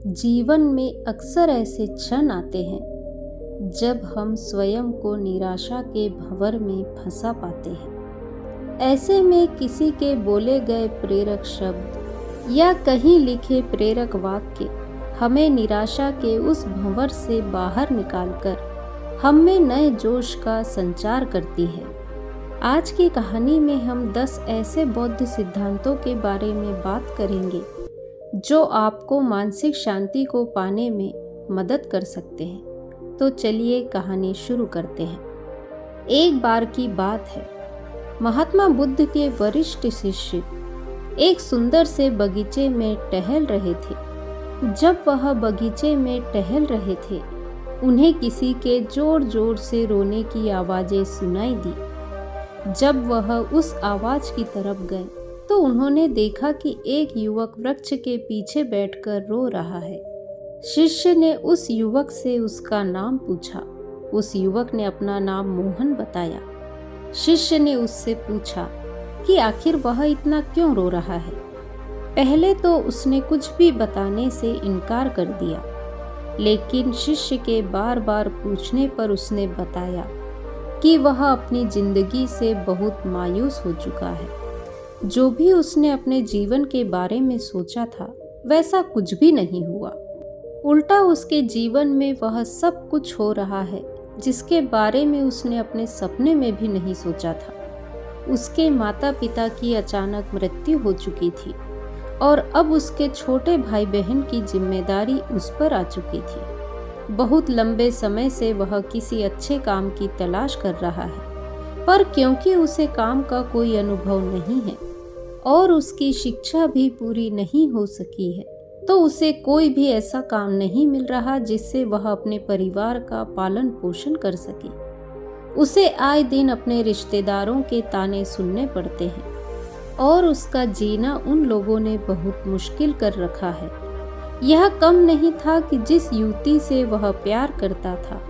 जीवन में अक्सर ऐसे क्षण आते हैं जब हम स्वयं को निराशा के भंवर में फंसा पाते हैं। ऐसे में किसी के बोले गए प्रेरक शब्द या कहीं लिखे प्रेरक वाक्य हमें निराशा के उस भंवर से बाहर निकालकर हम में नए जोश का संचार करती है। आज की कहानी में हम 10 ऐसे बौद्ध सिद्धांतों के बारे में बात करेंगे जो आपको मानसिक शांति को पाने में मदद कर सकते हैं। तो चलिए कहानी शुरू करते हैं। एक बार की बात है, महात्मा बुद्ध के वरिष्ठ शिष्य एक सुंदर से बगीचे में टहल रहे थे। जब वह बगीचे में टहल रहे थे, उन्हें किसी के जोर जोर से रोने की आवाज़ें सुनाई दी। जब वह उस आवाज़ की तरफ गए तो उन्होंने देखा कि एक युवक वृक्ष के पीछे बैठकर रो रहा है। शिष्य ने उस युवक से उसका नाम पूछा। उस युवक ने अपना नाम मोहन बताया। शिष्य ने उससे पूछा कि आखिर वह इतना क्यों रो रहा है। पहले तो उसने कुछ भी बताने से इनकार कर दिया, लेकिन शिष्य के बार बार पूछने पर उसने बताया कि वह अपनी जिंदगी से बहुत मायूस हो चुका है। जो भी उसने अपने जीवन के बारे में सोचा था वैसा कुछ भी नहीं हुआ। उल्टा उसके जीवन में वह सब कुछ हो रहा है जिसके बारे में उसने अपने सपने में भी नहीं सोचा था। उसके माता पिता की अचानक मृत्यु हो चुकी थी और अब उसके छोटे भाई बहन की जिम्मेदारी उस पर आ चुकी थी। बहुत लंबे समय से वह किसी अच्छे काम की तलाश कर रहा है, पर क्योंकि उसे काम का कोई अनुभव नहीं है और उसकी शिक्षा भी पूरी नहीं हो सकी है, तो उसे कोई भी ऐसा काम नहीं मिल रहा जिससे वह अपने परिवार का पालन पोषण कर सके। उसे आए दिन अपने रिश्तेदारों के ताने सुनने पड़ते हैं और उसका जीना उन लोगों ने बहुत मुश्किल कर रखा है। यह कम नहीं था कि जिस युवती से वह प्यार करता था,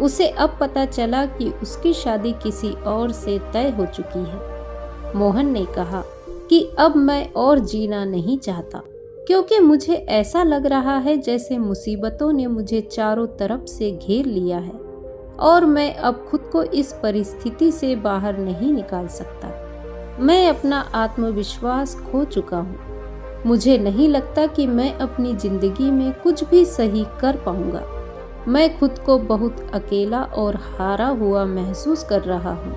उसे अब पता चला कि उसकी शादी किसी और से तय हो चुकी है। मोहन ने कहा कि अब मैं और जीना नहीं चाहता, क्योंकि मुझे ऐसा लग रहा है जैसे मुसीबतों ने मुझे चारों तरफ से घेर लिया है और मैं अब खुद को इस परिस्थिति से बाहर नहीं निकाल सकता। मैं अपना आत्मविश्वास खो चुका हूँ। मुझे नहीं लगता कि मैं अपनी जिंदगी में कुछ भी सही कर पाऊंगा। मैं खुद को बहुत अकेला और हारा हुआ महसूस कर रहा हूँ।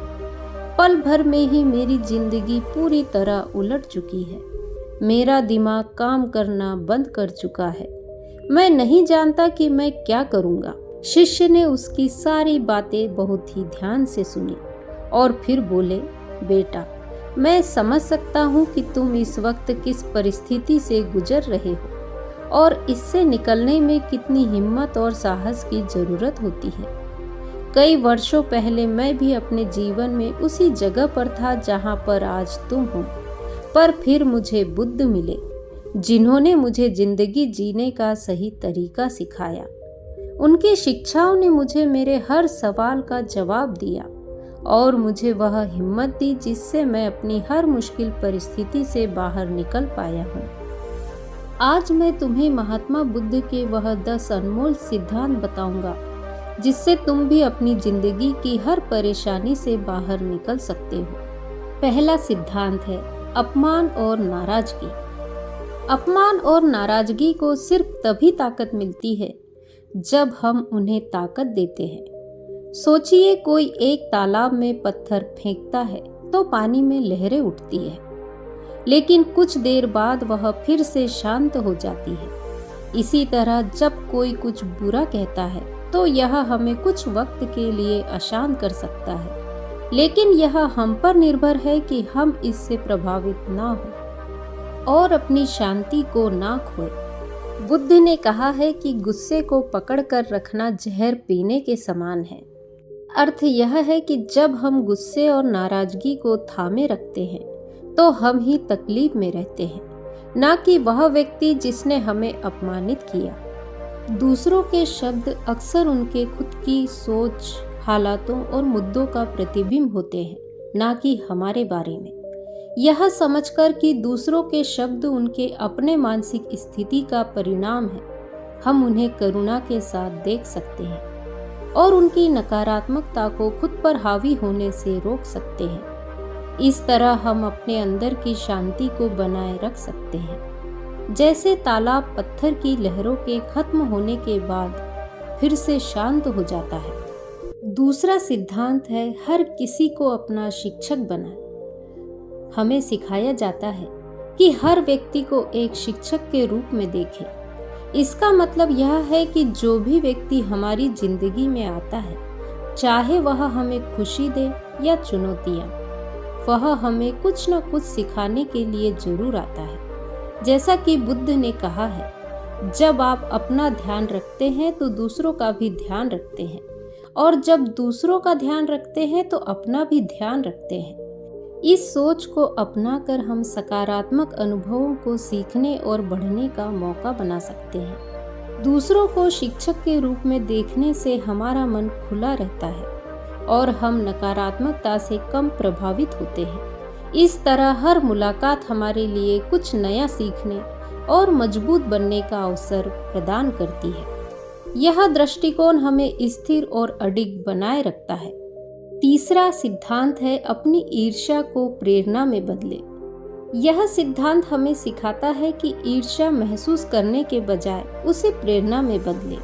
पल भर में ही मेरी जिंदगी पूरी तरह उलट चुकी है। मेरा दिमाग काम करना बंद कर चुका है। मैं नहीं जानता कि मैं क्या करूँगा। शिष्य ने उसकी सारी बातें बहुत ही ध्यान से सुनी और फिर बोले, बेटा, मैं समझ सकता हूँ कि तुम इस वक्त किस परिस्थिति से गुजर रहे हो और इससे निकलने में कितनी हिम्मत और साहस की जरूरत होती है। कई वर्षों पहले मैं भी अपने जीवन में उसी जगह पर था जहाँ पर आज तुम हो, पर फिर मुझे बुद्ध मिले जिन्होंने मुझे जिंदगी जीने का सही तरीका सिखाया। उनकी शिक्षाओं ने मुझे मेरे हर सवाल का जवाब दिया और मुझे वह हिम्मत दी जिससे मैं अपनी हर मुश्किल परिस्थिति से बाहर निकल पाया हूँ। आज मैं तुम्हें महात्मा बुद्ध के वह 10 अनमोल सिद्धांत बताऊंगा जिससे तुम भी अपनी जिंदगी की हर परेशानी से बाहर निकल सकते हो। पहला सिद्धांत है अपमान और नाराजगी। अपमान और नाराजगी को सिर्फ तभी ताकत मिलती है जब हम उन्हें ताकत देते हैं। सोचिए, कोई एक तालाब में पत्थर फेंकता है तो पानी में लहरें उठती है, लेकिन कुछ देर बाद वह फिर से शांत हो जाती है। इसी तरह जब कोई कुछ बुरा कहता है तो यह हमें कुछ वक्त के लिए अशांत कर सकता है, लेकिन यह हम पर निर्भर है कि हम इससे प्रभावित ना हो और अपनी शांति को ना खोएं। बुद्ध ने कहा है कि गुस्से को पकड़कर रखना जहर पीने के समान है। अर्थ यह है कि जब हम गुस्से और नाराजगी को थामे रखते हैं तो हम ही तकलीफ में रहते हैं, ना कि वह व्यक्ति जिसने हमें अपमानित किया। दूसरों के शब्द अक्सर उनके खुद की सोच, हालातों और मुद्दों का प्रतिबिंब होते हैं, ना कि हमारे बारे में। यह समझकर कि दूसरों के शब्द उनके अपने मानसिक स्थिति का परिणाम है, हम उन्हें करुणा के साथ देख सकते हैं और उनकी नकारात्मकता को खुद पर हावी होने से रोक सकते हैं। इस तरह हम अपने अंदर की शांति को बनाए रख सकते हैं, जैसे तालाब पत्थर की लहरों के खत्म होने के बाद फिर से शांत हो जाता है। दूसरा सिद्धांत है हर किसी को अपना शिक्षक बनाए। हमें सिखाया जाता है कि हर व्यक्ति को एक शिक्षक के रूप में देखें। इसका मतलब यह है कि जो भी व्यक्ति हमारी जिंदगी में आता है, चाहे वह हमें खुशी दे या चुनौतियाँ, वह हमें कुछ न कुछ सिखाने के लिए जरूर आता है। जैसा कि बुद्ध ने कहा है, जब आप अपना ध्यान रखते हैं तो दूसरों का भी ध्यान रखते हैं, और जब दूसरों का ध्यान रखते हैं तो अपना भी ध्यान रखते हैं। इस सोच को अपनाकर हम सकारात्मक अनुभवों को सीखने और बढ़ने का मौका बना सकते हैं। दूसरों को शिक्षक के रूप में देखने से हमारा मन खुला रहता है और हम नकारात्मकता से कम प्रभावित होते हैं। इस तरह हर मुलाकात हमारे लिए कुछ नया सीखने और मजबूत बनने का अवसर प्रदान करती है। यह दृष्टिकोण हमें स्थिर और अडिग बनाए रखता है। तीसरा सिद्धांत है अपनी ईर्ष्या को प्रेरणा में बदले। यह सिद्धांत हमें सिखाता है कि ईर्ष्या महसूस करने के बजाय उसे प्रेरणा में बदले।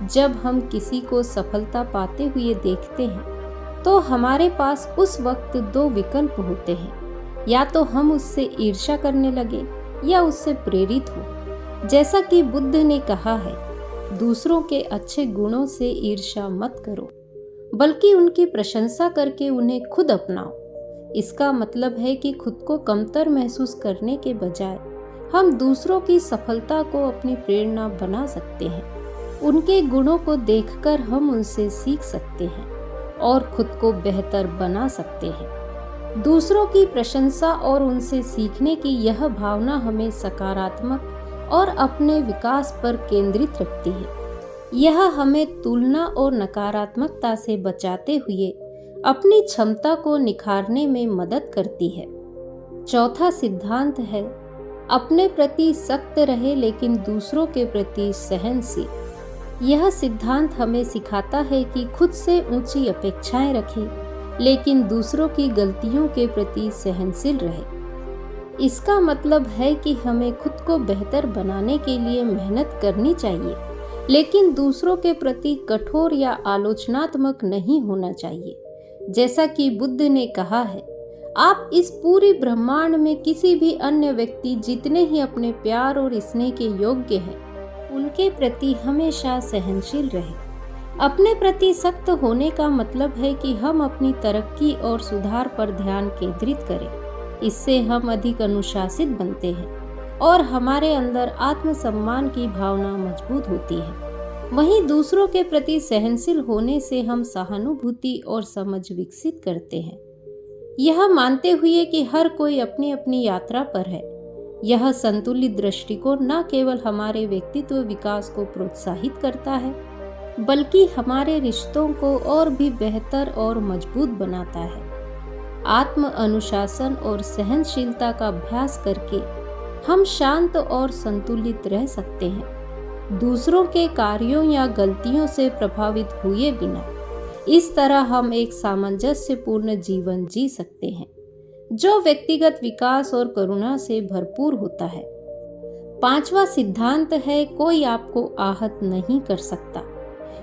जब हम किसी को सफलता पाते हुए देखते हैं तो हमारे पास उस वक्त दो विकल्प होते हैं, या तो हम उससे ईर्ष्या करने लगे या उससे प्रेरित हो। जैसा कि बुद्ध ने कहा है, दूसरों के अच्छे गुणों से ईर्ष्या मत करो, बल्कि उनकी प्रशंसा करके उन्हें खुद अपनाओ। इसका मतलब है कि खुद को कमतर महसूस करने के बजाय हम दूसरों की सफलता को अपनी प्रेरणा बना सकते हैं। उनके गुणों को देखकर हम उनसे सीख सकते हैं और खुद को बेहतर बना सकते हैं। दूसरों की प्रशंसा और उनसे सीखने की यह भावना हमें सकारात्मक और अपने विकास पर केंद्रित रखती है। यह हमें तुलना और नकारात्मकता से बचाते हुए अपनी क्षमता को निखारने में मदद करती है। चौथा सिद्धांत है अपने प्रति सख्त रहे लेकिन दूसरों के प्रति सहनशील। यह सिद्धांत हमें सिखाता है कि खुद से ऊंची अपेक्षाएं रखें लेकिन दूसरों की गलतियों के प्रति सहनशील रहे। इसका मतलब है कि हमें खुद को बेहतर बनाने के लिए मेहनत करनी चाहिए, लेकिन दूसरों के प्रति कठोर या आलोचनात्मक नहीं होना चाहिए। जैसा कि बुद्ध ने कहा है, आप इस पूरी ब्रह्मांड में किसी भी अन्य व्यक्ति जितने ही अपने प्यार और स्नेह के योग्य हैं, उनके प्रति हमेशा सहनशील रहे। अपने प्रति सख्त होने का मतलब है कि हम अपनी तरक्की और सुधार पर ध्यान केंद्रित करें। इससे हम अधिक अनुशासित बनते हैं और हमारे अंदर आत्मसम्मान की भावना मजबूत होती है। वहीं दूसरों के प्रति सहनशील होने से हम सहानुभूति और समझ विकसित करते हैं, यह मानते हुए कि हर कोई अपनी अपनी यात्रा पर है। यह संतुलित दृष्टिकोण न केवल हमारे व्यक्तित्व विकास को प्रोत्साहित करता है, बल्कि हमारे रिश्तों को और भी बेहतर और मजबूत बनाता है। आत्म अनुशासन और सहनशीलता का अभ्यास करके हम शांत और संतुलित रह सकते हैं, दूसरों के कार्यों या गलतियों से प्रभावित हुए बिना। इस तरह हम एक सामंजस्यपूर्ण जीवन जी सकते हैं, जो व्यक्तिगत विकास और करुणा से भरपूर होता है। पांचवा सिद्धांत है कोई आपको आहत नहीं कर सकता।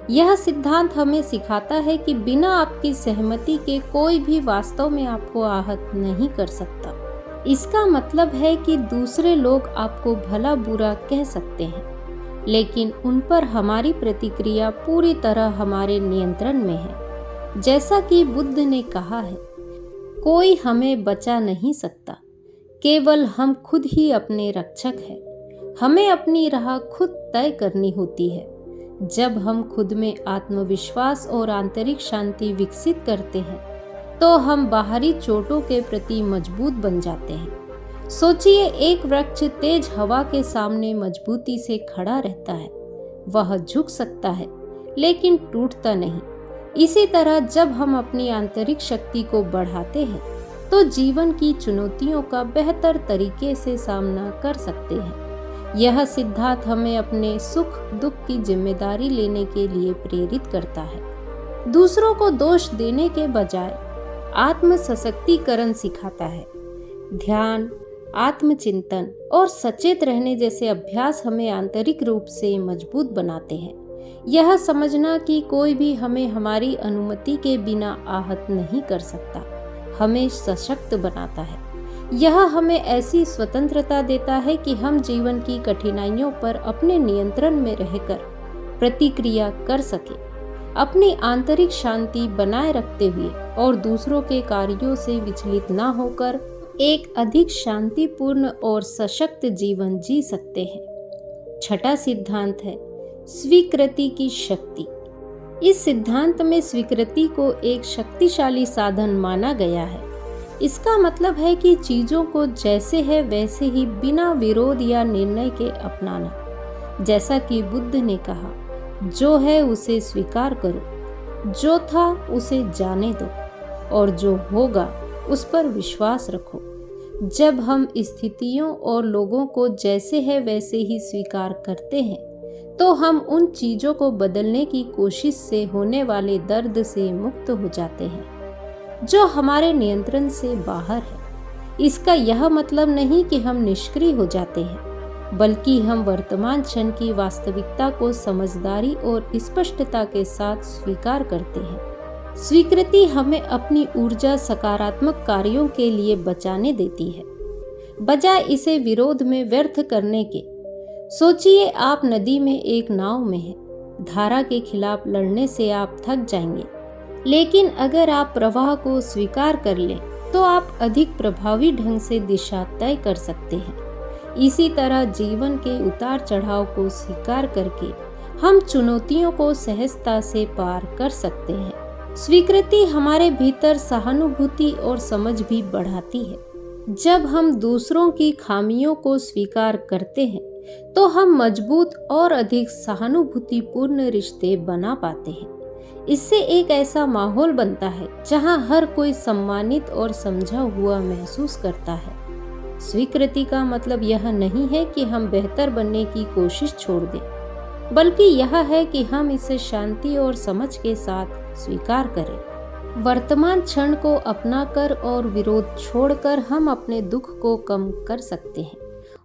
यह सिद्धांत हमें सिखाता है कि बिना आपकी सहमति के कोई भी वास्तव में आपको आहत नहीं कर सकता। इसका मतलब है कि दूसरे लोग आपको भला बुरा कह सकते हैं, लेकिन उन पर हमारी प्रतिक्रिया पूरी तरह हमारे नियंत्रण में है। जैसा कि बुद्ध ने कहा है, कोई हमें बचा नहीं सकता, केवल हम खुद ही अपने रक्षक हैं। हमें अपनी राह खुद तय करनी होती है। जब हम खुद में आत्मविश्वास और आंतरिक शांति विकसित करते हैं, तो हम बाहरी चोटों के प्रति मजबूत बन जाते हैं। सोचिए, एक वृक्ष तेज हवा के सामने मजबूती से खड़ा रहता है। वह झुक सकता है, लेकिन टूटता नहीं। इसी तरह जब हम अपनी आंतरिक शक्ति को बढ़ाते हैं, तो जीवन की चुनौतियों का बेहतर तरीके से सामना कर सकते हैं। यह सिद्धांत हमें अपने सुख दुख की जिम्मेदारी लेने के लिए प्रेरित करता है। दूसरों को दोष देने के बजाय आत्म सशक्तिकरण सिखाता है। ध्यान, आत्मचिंतन और सचेत रहने जैसे अभ्यास हमें आंतरिक रूप से मजबूत बनाते हैं। यह समझना कि कोई भी हमें हमारी अनुमति के बिना आहत नहीं कर सकता, हमें सशक्त बनाता है। यह हमें ऐसी स्वतंत्रता देता है कि हम जीवन की कठिनाइयों पर अपने नियंत्रण में रहकर प्रतिक्रिया कर सके, अपनी आंतरिक शांति बनाए रखते हुए और दूसरों के कार्यों से विचलित न होकर एक अधिक शांतिपूर्ण और सशक्त जीवन जी सकते हैं। छठा सिद्धांत है स्वीकृति की शक्ति। इस सिद्धांत में स्वीकृति को एक शक्तिशाली साधन माना गया है। इसका मतलब है कि चीजों को जैसे है वैसे ही बिना विरोध या निर्णय के अपनाना। जैसा कि बुद्ध ने कहा, जो है उसे स्वीकार करो, जो था उसे जाने दो और जो होगा उस पर विश्वास रखो। जब हम स्थितियों और लोगों को जैसे है वैसे ही स्वीकार करते हैं तो हम उन चीजों को बदलने की कोशिश से होने वाले दर्द से मुक्त हो जाते हैं जो हमारे नियंत्रण से बाहर है। इसका यह मतलब नहीं कि हम निष्क्रिय हो जाते हैं, बल्कि हम वर्तमान क्षण की वास्तविकता को समझदारी और स्पष्टता के साथ स्वीकार करते हैं। स्वीकृति हमें अपनी ऊर्जा सकारात्मक कार्यों के लिए बचाने देती है, बजाय इसे विरोध में व्यर्थ करने के। सोचिए, आप नदी में एक नाव में हैं। धारा के खिलाफ लड़ने से आप थक जाएंगे, लेकिन अगर आप प्रवाह को स्वीकार कर लें तो आप अधिक प्रभावी ढंग से दिशा तय कर सकते हैं। इसी तरह जीवन के उतार चढ़ाव को स्वीकार करके हम चुनौतियों को सहजता से पार कर सकते हैं। स्वीकृति हमारे भीतर सहानुभूति और समझ भी बढ़ाती है। जब हम दूसरों की खामियों को स्वीकार करते हैं तो हम मजबूत और अधिक सहानुभूतिपूर्ण रिश्ते बना पाते हैं। इससे एक ऐसा माहौल बनता है जहां हर कोई सम्मानित और समझा हुआ महसूस करता है। स्वीकृति का मतलब यह नहीं है कि हम बेहतर बनने की कोशिश छोड़ दें, बल्कि यह है कि हम इसे शांति और समझ के साथ स्वीकार करें। वर्तमान क्षण को अपनाकर और विरोध छोड़कर हम अपने दुख को कम कर सकते हैं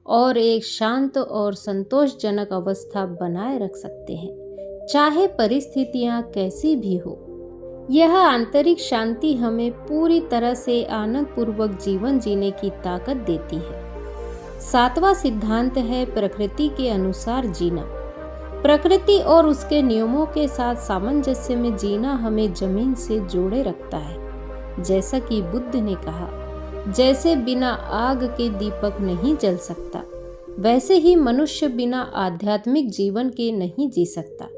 और एक शांत और संतोषजनक अवस्था बनाए रख सकते हैं, चाहे परिस्थितियां कैसी भी हो। यह आंतरिक शांति हमें पूरी तरह से आनंदपूर्वक जीवन जीने की ताकत देती है। सातवां सिद्धांत है प्रकृति के अनुसार जीना। प्रकृति और उसके नियमों के साथ सामंजस्य में जीना हमें जमीन से जोड़े रखता है। जैसा कि बुद्ध ने कहा, जैसे बिना आग के दीपक नहीं जल सकता, वैसे ही मनुष्य बिना आध्यात्मिक जीवन के नहीं जी सकता।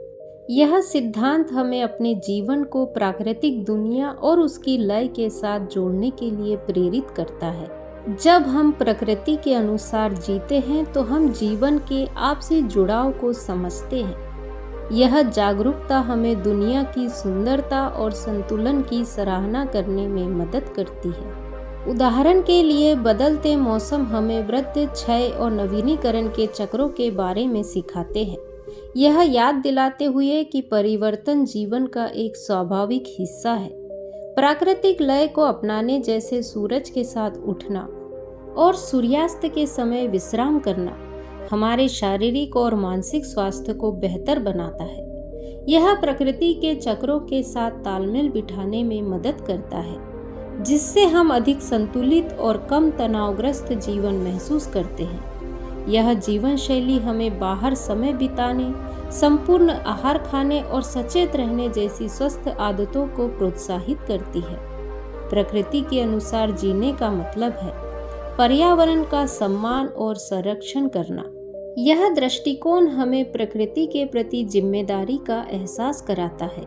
यह सिद्धांत हमें अपने जीवन को प्राकृतिक दुनिया और उसकी लय के साथ जोड़ने के लिए प्रेरित करता है। जब हम प्रकृति के अनुसार जीते हैं तो हम जीवन के आपसी जुड़ाव को समझते हैं। यह जागरूकता हमें दुनिया की सुंदरता और संतुलन की सराहना करने में मदद करती है। उदाहरण के लिए, बदलते मौसम हमें वृद्धि, क्षय और नवीनीकरण के चक्रों के बारे में सिखाते हैं। यह याद दिलाते हुए कि परिवर्तन जीवन का एक स्वाभाविक हिस्सा है। प्राकृतिक लय को अपनाने, जैसे सूरज के साथ उठना और सूर्यास्त के समय विश्राम करना, हमारे शारीरिक और मानसिक स्वास्थ्य को बेहतर बनाता है। यह प्रकृति के चक्रों के साथ तालमेल बिठाने में मदद करता है, जिससे हम अधिक संतुलित और कम तनावग्रस्त जीवन महसूस करते हैं। यह जीवन शैली हमें बाहर समय बिताने, संपूर्ण आहार खाने और सचेत रहने जैसी स्वस्थ आदतों को प्रोत्साहित करती है। प्रकृति के अनुसार जीने का मतलब है पर्यावरण का सम्मान और संरक्षण करना। यह दृष्टिकोण हमें प्रकृति के प्रति जिम्मेदारी का एहसास कराता है,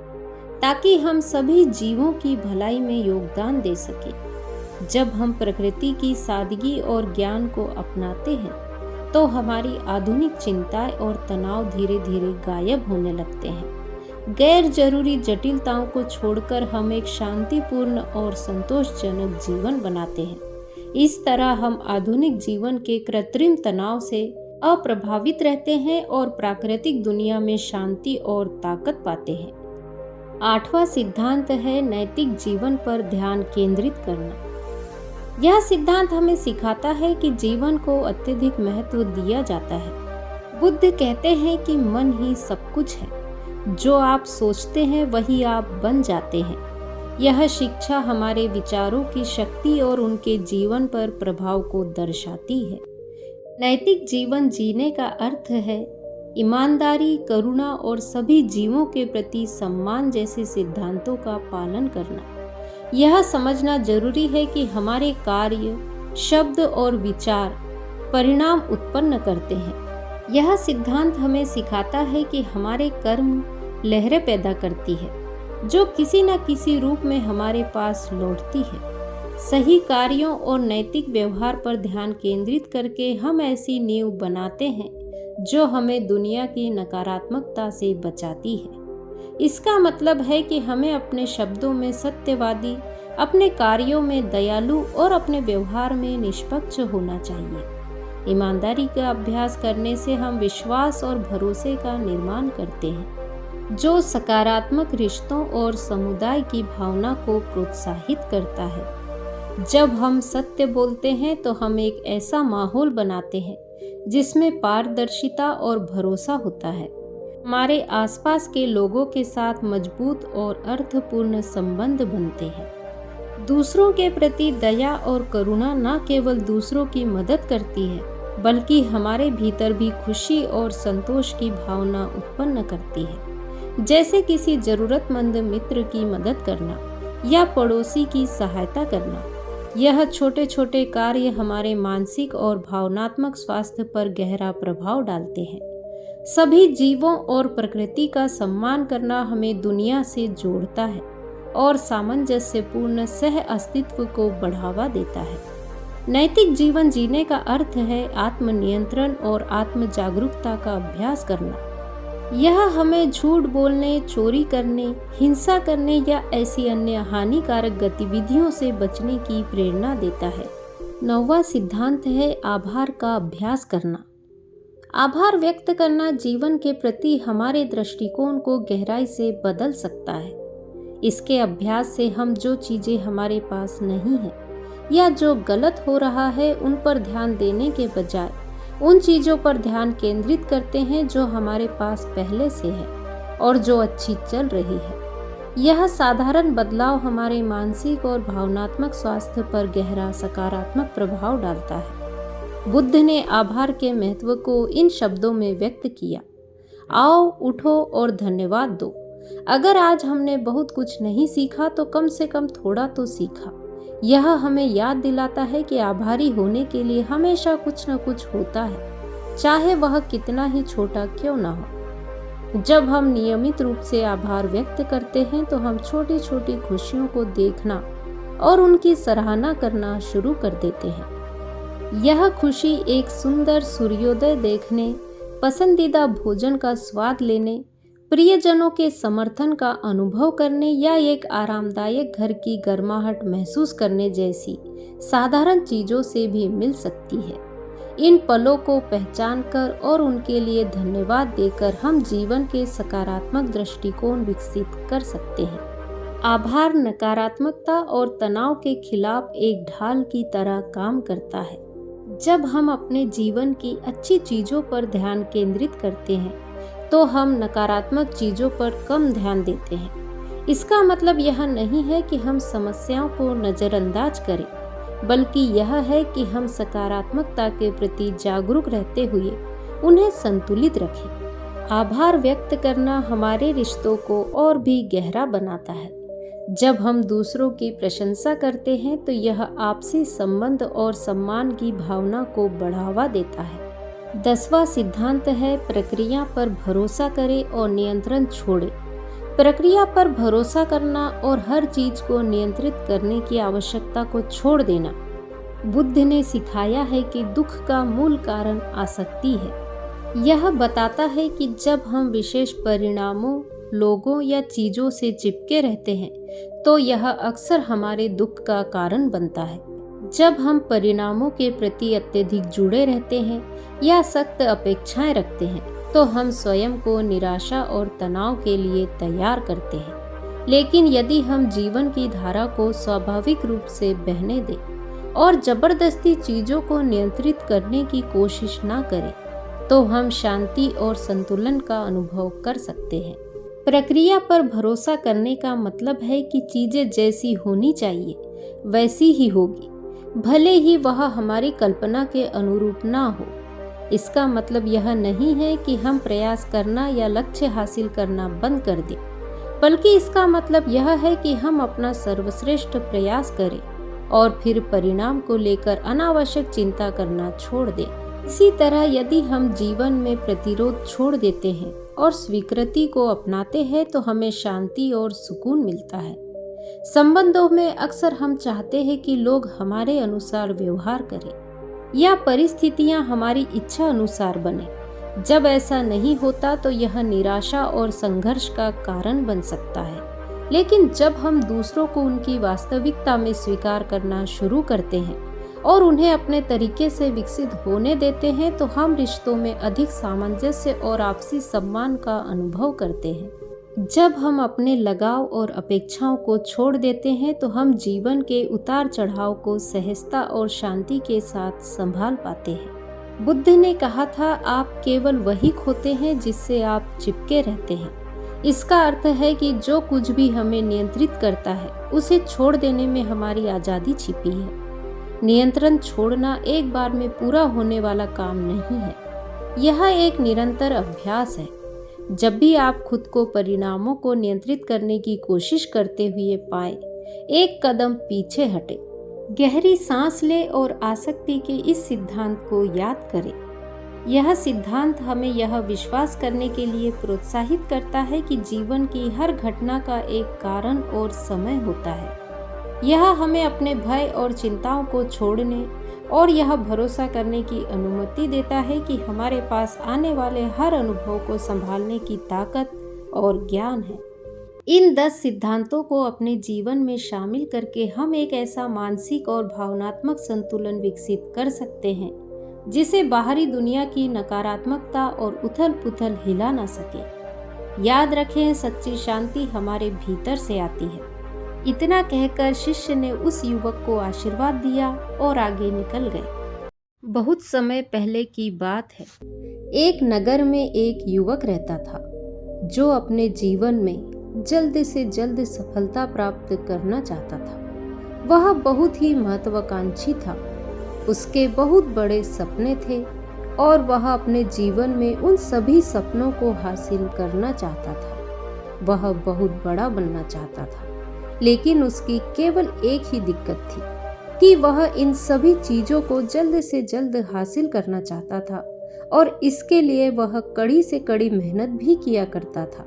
ताकि हम सभी जीवों की भलाई में योगदान दे सकें। जब हम प्रकृति की सादगी और ज्ञान को अपनाते हैं तो हमारी आधुनिक चिंताएं और तनाव धीरे धीरे गायब होने लगते हैं। गैर जरूरी जटिलताओं को छोड़कर हम एक शांतिपूर्ण और संतोषजनक जीवन बनाते हैं। इस तरह हम आधुनिक जीवन के कृत्रिम तनाव से अप्रभावित रहते हैं और प्राकृतिक दुनिया में शांति और ताकत पाते हैं। 8वां सिद्धांत है नैतिक जीवन पर ध्यान केंद्रित करना। यह सिद्धांत हमें सिखाता है कि जीवन को अत्यधिक महत्व दिया जाता है। बुद्ध कहते हैं कि मन ही सब कुछ है, जो आप सोचते हैं वही आप बन जाते हैं। यह शिक्षा हमारे विचारों की शक्ति और उनके जीवन पर प्रभाव को दर्शाती है। नैतिक जीवन जीने का अर्थ है ईमानदारी, करुणा और सभी जीवों के प्रति सम्मान जैसे सिद्धांतों का पालन करना। यह समझना जरूरी है कि हमारे कार्य, शब्द और विचार परिणाम उत्पन्न करते हैं। यह सिद्धांत हमें सिखाता है कि हमारे कर्म लहरें पैदा करती है, जो किसी न किसी रूप में हमारे पास लौटती है। सही कार्यों और नैतिक व्यवहार पर ध्यान केंद्रित करके हम ऐसी नींव बनाते हैं जो हमें दुनिया की नकारात्मकता से बचाती है। इसका मतलब है कि हमें अपने शब्दों में सत्यवादी, अपने कार्यों में दयालु और अपने व्यवहार में निष्पक्ष होना चाहिए। ईमानदारी का अभ्यास करने से हम विश्वास और भरोसे का निर्माण करते हैं, जो सकारात्मक रिश्तों और समुदाय की भावना को प्रोत्साहित करता है। जब हम सत्य बोलते हैं तो हम एक ऐसा माहौल बनाते हैं जिसमें पारदर्शिता और भरोसा होता है। हमारे आसपास के लोगों के साथ मजबूत और अर्थपूर्ण संबंध बनते हैं। दूसरों के प्रति दया और करुणा न केवल दूसरों की मदद करती है, बल्कि हमारे भीतर भी खुशी और संतोष की भावना उत्पन्न करती है। जैसे किसी जरूरतमंद मित्र की मदद करना या पड़ोसी की सहायता करना। यह छोटे छोटे कार्य हमारे मानसिक और भावनात्मक स्वास्थ्य पर गहरा प्रभाव डालते हैं। सभी जीवों और प्रकृति का सम्मान करना हमें दुनिया से जोड़ता है और सामंजस्यपूर्ण सह अस्तित्व को बढ़ावा देता है। नैतिक जीवन जीने का अर्थ है आत्मनियंत्रण और आत्म जागरूकता का अभ्यास करना। यह हमें झूठ बोलने, चोरी करने, हिंसा करने या ऐसी अन्य हानिकारक गतिविधियों से बचने की प्रेरणा देता है। 9वां सिद्धांत है आभार का अभ्यास करना। आभार व्यक्त करना जीवन के प्रति हमारे दृष्टिकोण को गहराई से बदल सकता है। इसके अभ्यास से हम जो चीजें हमारे पास नहीं है या जो गलत हो रहा है उन पर ध्यान देने के बजाय उन चीज़ों पर ध्यान केंद्रित करते हैं जो हमारे पास पहले से है और जो अच्छी चल रही है। यह साधारण बदलाव हमारे मानसिक और भावनात्मक स्वास्थ्य पर गहरा सकारात्मक प्रभाव डालता है। बुद्ध ने आभार के महत्व को इन शब्दों में व्यक्त किया, आओ, उठो और धन्यवाद दो। अगर आज हमने बहुत कुछ नहीं सीखा तो कम से कम थोड़ा तो सीखा। यह हमें याद दिलाता है कि आभारी होने के लिए हमेशा कुछ न कुछ होता है, चाहे वह कितना ही छोटा क्यों ना हो। जब हम नियमित रूप से आभार व्यक्त करते हैं तो हम छोटी छोटी खुशियों को देखना और उनकी सराहना करना शुरू कर देते हैं। यह खुशी एक सुंदर सूर्योदय देखने, पसंदीदा भोजन का स्वाद लेने, प्रियजनों के समर्थन का अनुभव करने या एक आरामदायक घर की गर्माहट महसूस करने जैसी साधारण चीजों से भी मिल सकती है। इन पलों को पहचानकर और उनके लिए धन्यवाद देकर हम जीवन के सकारात्मक दृष्टिकोण विकसित कर सकते हैं। आभार नकारात्मकता और तनाव के खिलाफ एक ढाल की तरह काम करता है। जब हम अपने जीवन की अच्छी चीजों पर ध्यान केंद्रित करते हैं तो हम नकारात्मक चीजों पर कम ध्यान देते हैं। इसका मतलब यह नहीं है कि हम समस्याओं को नजरअंदाज करें, बल्कि यह है कि हम सकारात्मकता के प्रति जागरूक रहते हुए उन्हें संतुलित रखें। आभार व्यक्त करना हमारे रिश्तों को और भी गहरा बनाता है। जब हम दूसरों की प्रशंसा करते हैं तो यह आपसी संबंध और सम्मान की भावना को बढ़ावा देता है। 10वां सिद्धांत है प्रक्रिया पर भरोसा करें और नियंत्रण छोड़ें। प्रक्रिया पर भरोसा करना और हर चीज को नियंत्रित करने की आवश्यकता को छोड़ देना। बुद्ध ने सिखाया है कि दुख का मूल कारण आसक्ति है। यह बताता है कि जब हम विशेष परिणामों, लोगों या चीजों से चिपके रहते हैं तो यह अक्सर हमारे दुख का कारण बनता है। जब हम परिणामों के प्रति अत्यधिक जुड़े रहते हैं या सख्त अपेक्षाएं रखते हैं, तो हम स्वयं को निराशा और तनाव के लिए तैयार करते हैं। लेकिन यदि हम जीवन की धारा को स्वाभाविक रूप से बहने दें और जबरदस्ती चीजों को नियंत्रित करने की कोशिश ना करें, तो हम शांति और संतुलन का अनुभव कर सकते हैं। प्रक्रिया पर भरोसा करने का मतलब है कि चीजें जैसी होनी चाहिए वैसी ही होगी, भले ही वह हमारी कल्पना के अनुरूप ना हो। इसका मतलब यह नहीं है कि हम प्रयास करना या लक्ष्य हासिल करना बंद कर दें, बल्कि इसका मतलब यह है कि हम अपना सर्वश्रेष्ठ प्रयास करें और फिर परिणाम को लेकर अनावश्यक चिंता करना छोड़ दें। इसी तरह यदि हम जीवन में प्रतिरोध छोड़ देते हैं और स्वीकृति को अपनाते हैं, तो हमें शांति और सुकून मिलता है। संबंधों में अक्सर हम चाहते हैं कि लोग हमारे अनुसार व्यवहार करें या परिस्थितियां हमारी इच्छा अनुसार बने। जब ऐसा नहीं होता तो यह निराशा और संघर्ष का कारण बन सकता है। लेकिन जब हम दूसरों को उनकी वास्तविकता में स्वीकार करना शुरू करते हैं और उन्हें अपने तरीके से विकसित होने देते हैं, तो हम रिश्तों में अधिक सामंजस्य और आपसी सम्मान का अनुभव करते हैं। जब हम अपने लगाव और अपेक्षाओं को छोड़ देते हैं, तो हम जीवन के उतार चढ़ाव को सहजता और शांति के साथ संभाल पाते हैं। बुद्ध ने कहा था, आप केवल वही खोते हैं जिससे आप चिपके रहते हैं। इसका अर्थ है कि जो कुछ भी हमें नियंत्रित करता है, उसे छोड़ देने में हमारी आज़ादी छिपी है। नियंत्रण छोड़ना एक बार में पूरा होने वाला काम नहीं है, यह एक निरंतर अभ्यास है। जब भी आप खुद को परिणामों को नियंत्रित करने की कोशिश करते हुए पाए, एक कदम पीछे हटे, गहरी सांस ले और आसक्ति के इस सिद्धांत को याद करें। यह सिद्धांत हमें यह विश्वास करने के लिए प्रोत्साहित करता है कि जीवन की हर घटना का एक कारण और समय होता है। यह हमें अपने भय और चिंताओं को छोड़ने और यह भरोसा करने की अनुमति देता है कि हमारे पास आने वाले हर अनुभव को संभालने की ताकत और ज्ञान है। इन 10 सिद्धांतों को अपने जीवन में शामिल करके हम एक ऐसा मानसिक और भावनात्मक संतुलन विकसित कर सकते हैं जिसे बाहरी दुनिया की नकारात्मकता और उथल-पुथल हिला ना सके। याद रखें, सच्ची शांति हमारे भीतर से आती है। इतना कहकर शिष्य ने उस युवक को आशीर्वाद दिया और आगे निकल गए। बहुत समय पहले की बात है। एक नगर में एक युवक रहता था जो अपने जीवन में जल्द से जल्द सफलता प्राप्त करना चाहता था। वह बहुत ही महत्वाकांक्षी था। उसके बहुत बड़े सपने थे और वह अपने जीवन में उन सभी सपनों को हासिल करना चाहता था। वह बहुत बड़ा बनना चाहता था, लेकिन उसकी केवल एक ही दिक्कत थी कि वह इन सभी चीज़ों को जल्द से जल्द हासिल करना चाहता था और इसके लिए वह कड़ी से कड़ी मेहनत भी किया करता था,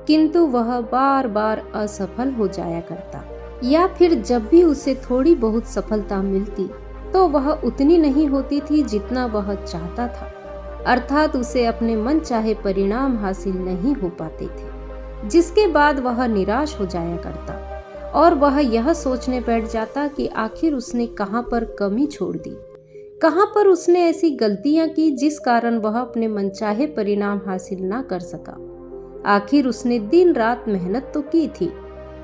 किंतु वह बार बार असफल हो जाया करता, या फिर जब भी उसे थोड़ी बहुत सफलता मिलती तो वह उतनी नहीं होती थी जितना वह चाहता था। अर्थात उसे अपने मन चाहे परिणाम हासिल नहीं हो पाते थे, जिसके बाद वह निराश हो जाया करता और वह यह सोचने बैठ जाता कि आखिर उसने कहाँ पर कमी छोड़ दी, कहाँ पर उसने ऐसी गलतियाँ की जिस कारण वह अपने मनचाहे परिणाम हासिल ना कर सका। आखिर उसने दिन रात मेहनत तो की थी,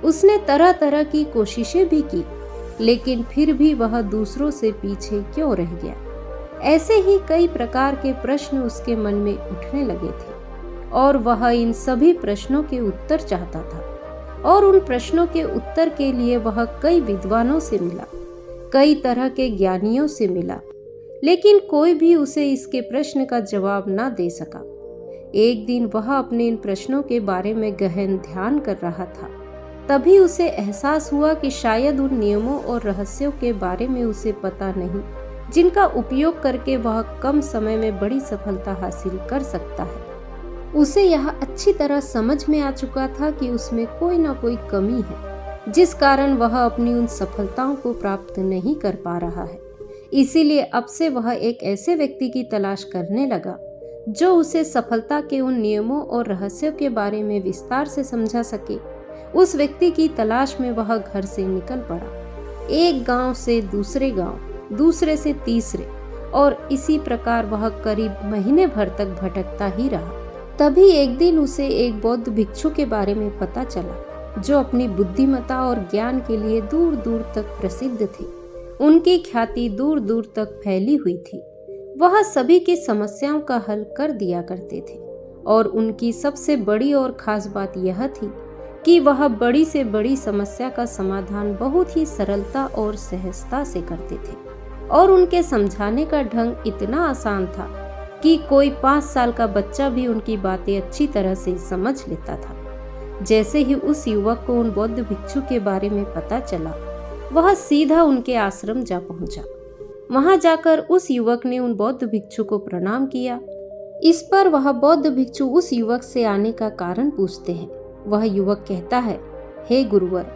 उसने तरह तरह की कोशिशें भी की, लेकिन फिर भी वह दूसरों से पीछे क्यों रह गया। ऐसे ही कई प्रकार के प्रश्न उसके मन में उठने लगे थे और वह इन सभी प्रश्नों के उत्तर चाहता था और उन प्रश्नों के उत्तर के लिए वह कई विद्वानों से मिला, कई तरह के ज्ञानियों से मिला, लेकिन कोई भी उसे इसके प्रश्न का जवाब ना दे सका। एक दिन वह अपने इन प्रश्नों के बारे में गहन ध्यान कर रहा था। तभी उसे एहसास हुआ कि शायद उन नियमों और रहस्यों के बारे में उसे पता नहीं, जिनका उपयोग करके वह कम समय में बड़ी सफलता हासिल कर सकता है। उसे यह अच्छी तरह समझ में आ चुका था कि उसमें कोई ना कोई कमी है, जिस कारण वह अपनी उन सफलताओं को प्राप्त नहीं कर पा रहा है। इसीलिए अब से वह एक ऐसे व्यक्ति की तलाश करने लगा जो उसे सफलता के उन नियमों और रहस्यों के बारे में विस्तार से समझा सके। उस व्यक्ति की तलाश में वह घर से निकल पड़ा। एक गांव से दूसरे गांव, दूसरे से तीसरे, और इसी प्रकार वह करीब महीने भर तक भटकता ही रहा। तभी एक दिन उसे एक बौद्ध भिक्षु के बारे में पता चला, जो अपनी बुद्धिमत्ता और ज्ञान के लिए दूर दूर तक प्रसिद्ध थे। उनकी ख्याति दूर दूर तक फैली हुई थी। वह सभी की समस्याओं का हल कर दिया करते थे, और उनकी सबसे बड़ी और खास बात यह थी कि वह बड़ी से बड़ी समस्या का समाधान बहुत ही सरलता और सहजता से करते थे, और उनके समझाने का ढंग इतना आसान था कि कोई 5 साल का बच्चा भी उनकी बातें अच्छी तरह से समझ लेता था। जैसे ही उस युवक को उन बौद्ध भिक्षु के बारे में पता चला, वह सीधा उनके आश्रम जा पहुंचा। वहां जाकर उस युवक ने उन बौद्ध भिक्षु को प्रणाम किया। इस पर वह बौद्ध भिक्षु उस युवक से आने का कारण पूछते हैं। वह युवक कहता है, हे गुरुवर,